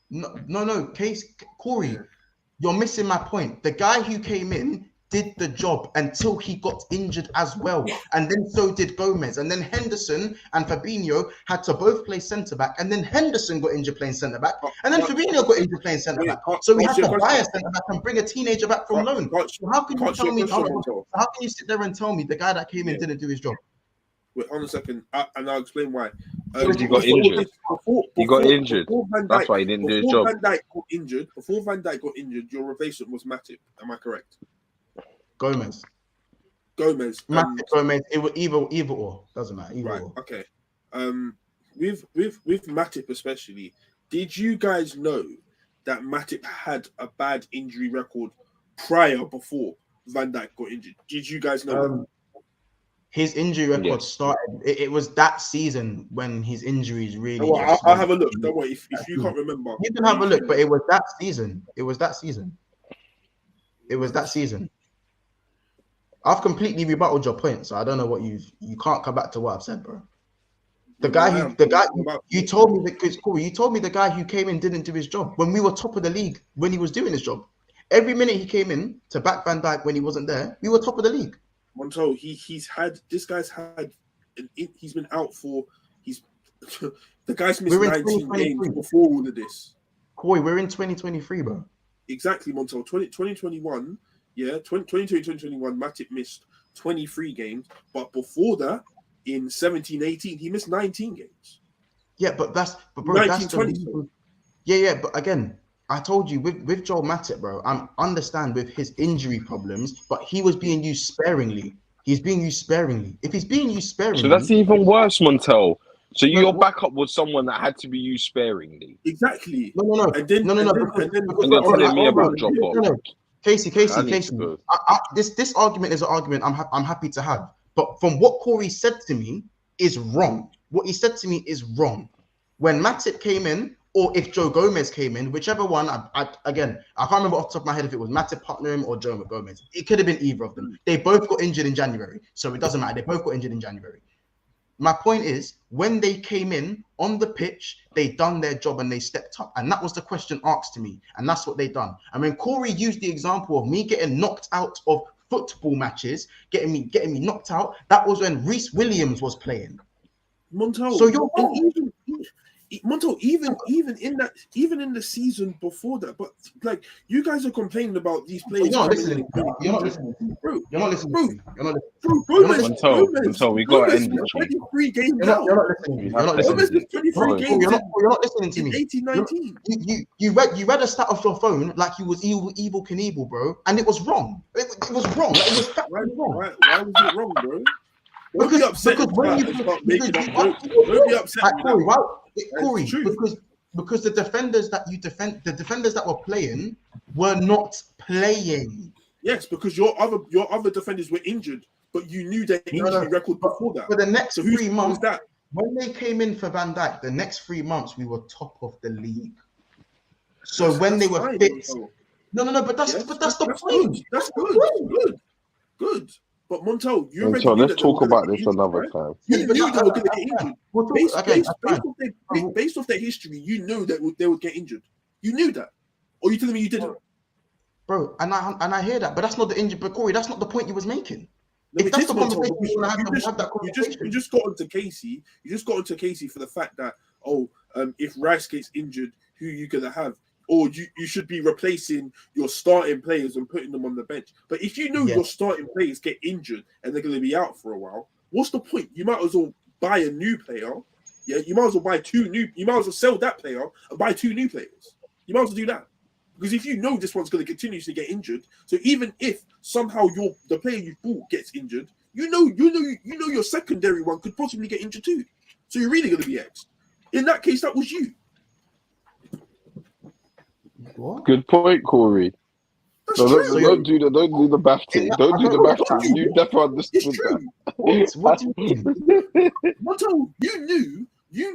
No. Corey, you're missing my point. The guy who came in did the job until he got injured as well. And then so did Gomez. And then Henderson and Fabinho had to both play centre-back. And then Henderson got injured playing centre-back. And then Fabinho got injured playing centre-back. So we had to buy a centre-back and bring a teenager back from loan. So how can you tell me, how can you sit there and tell me the guy that came in didn't do his job? Wait, on a second, and I'll explain why. He got injured. He got injured. That's why he didn't do his job. Before Van Dijk got injured, your replacement was Matip. Am I correct? Gomez. Matip, Gomez. It was either or. Doesn't matter. Either or. Okay. With Matip especially, did you guys know that Matip had a bad injury record before Van Dijk got injured? Did you guys know? His injury record started. It was that season when his injuries really. I'll have a look. Don't worry. If you can't remember, you can have a look. But it was that season. I've completely rebutted your point, so I don't know what you can't come back to what I've said, bro. You told me that Corey. You told me the guy who came in didn't do his job when we were top of the league when he was doing his job. Every minute he came in to back Van Dijk when he wasn't there, we were top of the league. Monto, he's been out for the guy's missed 19 games before all of this. Corey, we're in 2023, bro. Exactly, Monto. 2021, 2021, Matip missed 23 games, but before that, in 17-18, he missed 19 games. Yeah, but that's but again, I told you with Joel Matip, bro, I understand with his injury problems, but he was being used sparingly. He's being used sparingly. If he's being used sparingly... So that's even worse, Montel. So your backup was someone that had to be used sparingly. Exactly. No. And you're telling me about drop-off. Casey. This argument is an argument I'm happy to have. But from what Corey said to me is wrong. What he said to me is wrong. When Matip came in, or if Joe Gomez came in, whichever one, I can't remember off the top of my head if it was Matip partnering or Joe Gomez. It could have been either of them. They both got injured in January, so it doesn't matter. They both got injured in January. My point is, when they came in on the pitch, they done their job and they stepped up. And that was the question asked to me, and that's what they done. And when Corey used the example of me getting knocked out of football matches, getting me knocked out, that was when Reece Williams was playing. Montel, so you're Montel, even in the season before that, but like you guys are complaining about these players. You're not listening. You're not listening. Bro, Montel, we got to end it. 23 games now. You're not listening. You're not listening. 23 games. You're not listening to me. 18-19. You read a stat off your phone like you was evil Knievel, bro, and it was wrong. It was wrong. Like, it was factually wrong. Why was it wrong, bro? Because when you don't be upset. Corey, because the defenders that were playing were not playing. Yes, because your other defenders were injured, but you knew their injury record before that. For the next 3 months, when they came in for Van Dijk, the next 3 months we were top of the league. So when they were fit, but that's the point. That's good. But Montel, let's talk about this another time. You knew they were going to get injured. Based off their history, you knew that they would get injured. You knew that, or you telling me you didn't, bro? And I hear that, but that's not the injury. But Corey, that's not the point you was making. If that's the conversation you want to have that conversation. You just got onto Casey. You just got onto Casey for the fact that if Rice gets injured, who you gonna have? Or you should be replacing your starting players and putting them on the bench. But if you know your starting players get injured and they're going to be out for a while, what's the point? You might as well buy a new player. Yeah, you might as well buy you might as well sell that player and buy 2 new players. You might as well do that. Because if you know this one's going to continuously get injured, so even if somehow the player you bought gets injured, you know your secondary one could possibly get injured too. So you're really going to be X'd. In that case, that was you. What? Good point, Corey. Don't do the math thing. Don't do the math thing. You definitely understood that. What do you mean? Montel, you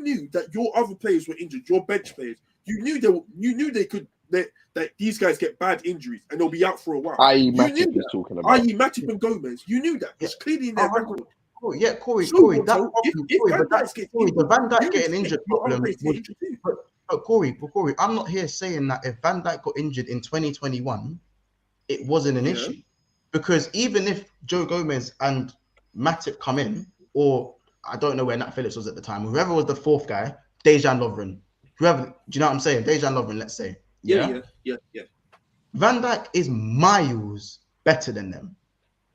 knew that your other players were injured. Your bench players. You knew that these guys get bad injuries and they'll be out for a while. I.e. Matip is talking about. I.e. Matip and Gomez. You knew that. It's clearly in their record. Corey, Corey. If the Van Dijk getting injured problem. But Corey, I'm not here saying that if Van Dijk got injured in 2021, it wasn't an issue. because even if Joe Gomez and Matip come in, or I don't know where Nat Phillips was at the time, whoever was the fourth guy, Dejan Lovren, whoever, do you know what I'm saying? Dejan Lovren, let's say. Yeah. Van Dijk is miles better than them.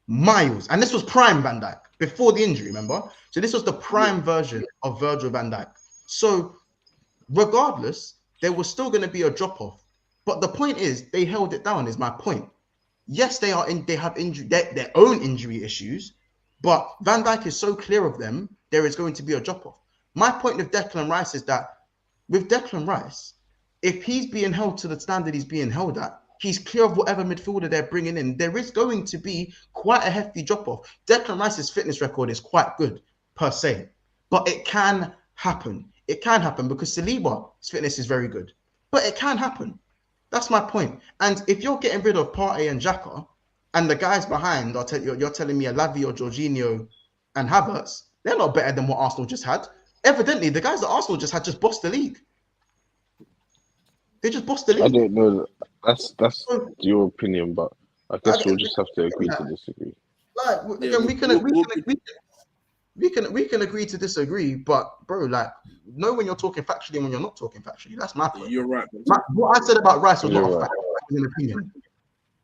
Miles. And this was prime Van Dijk before the injury, remember? So this was the prime version of Virgil van Dijk. So regardless, there was still going to be a drop-off. But the point is, they held it down, is my point. Yes, they have injury, their own injury issues, but Van Dijk is so clear of them, there is going to be a drop-off. My point with Declan Rice is that with Declan Rice, if he's being held to the standard he's being held at, he's clear of whatever midfielder they're bringing in. There is going to be quite a hefty drop-off. Declan Rice's fitness record is quite good, per se, but it can happen. It can happen because Saliba's fitness is very good, but it can happen. That's my point. And if you're getting rid of Partey and Xhaka, and the guys behind are you're telling me a Lavia, Jorginho, and Havertz, they're not better than what Arsenal just had. Evidently, the guys that Arsenal just had just bossed the league. They just bossed the league. I don't know. That's your opinion, but I guess we'll just have to agree to disagree. Like we can agree to disagree, but bro, like, know when you're talking factually and when you're not talking factually. That's my point. You're right. What I said about Rice was not a fact. It was an opinion.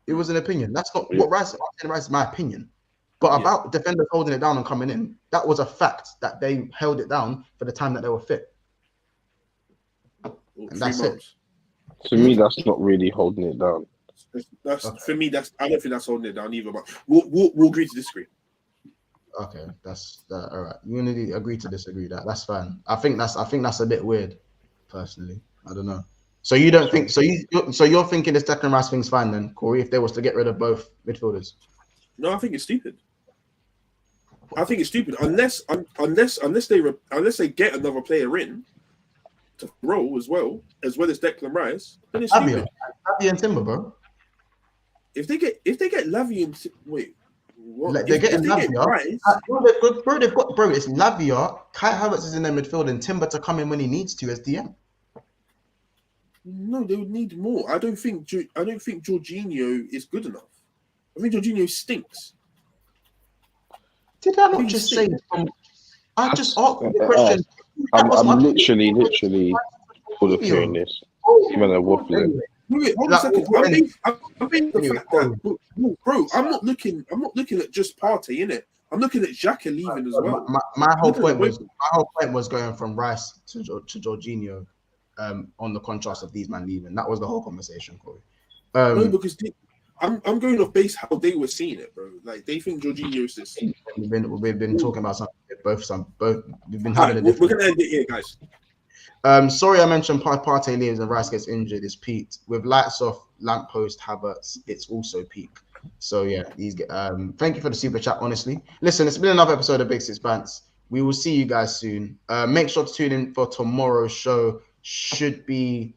It was an opinion. That's not what Rice. Rice is my opinion. But about defenders holding it down and coming in, that was a fact that they held it down for the time that they were fit. And that's it. To me, that's not really holding it down. That's okay. For me. I don't think that's holding it down either. But we'll agree to disagree. Okay, that's all right. You need to agree to disagree. That's fine. I think that's a bit weird, personally. I don't know. So you don't think so? You're thinking this Declan Rice thing's fine then, Corey? If they was to get rid of both midfielders? No, I think it's stupid. I think it's stupid unless they get another player in to roll as well as Declan Rice. Then it's stupid. Lavia and Timber, bro. If they get Lavia and wait. What? Like, they're getting Lavia. It's Lavia. Kai Havertz is in their midfield and Timber to come in when he needs to as DM. No, they would need more. I don't think Jorginho is good enough. I think Jorginho stinks. Did I not just say? I just asked the question. I'm literally full of hearing this. Even a waffling. Wait, hold on a second. I'm being the fact that, bro, I'm not looking at just Partey, innit? I'm looking at Xhaka leaving as well. My whole point was going from Rice to Jorginho, on the contrast of these men leaving. That was the whole conversation, Corey. No, because I'm going off base how they were seeing it, bro. Like they think Jorginho is this. We've been talking about something both. We've been having a different. We're gonna end it here, guys. Sorry, I mentioned Partey leaves and Rice gets injured. It's peaked with lights off. Lamppost Havertz. It's also peak. So yeah, thank you for the super chat. Honestly, listen, it's been another episode of Big Six Bants. We will see you guys soon. Make sure to tune in for tomorrow's show. Should be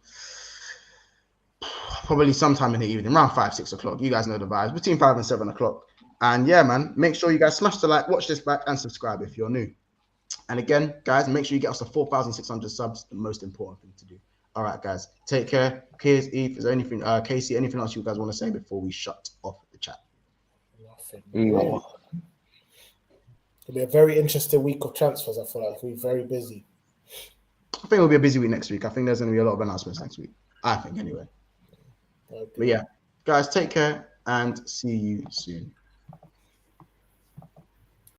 probably sometime in the evening, around 5-6 o'clock. You guys know the vibes, between 5 and 7 o'clock. And yeah, man, make sure you guys smash the like, watch this back, and subscribe if you're new. And again, guys, make sure you get us to 4,600 subs. The most important thing to do. All right, guys, take care. Cheers, Eve. Is there anything, Casey, anything else you guys want to say before we shut off the chat? Nothing. No. It'll be a very interesting week of transfers. I feel like we're very busy. I think it'll be a busy week next week. I think there's going to be a lot of announcements next week. I think, anyway. Okay. But yeah, guys, take care and see you soon.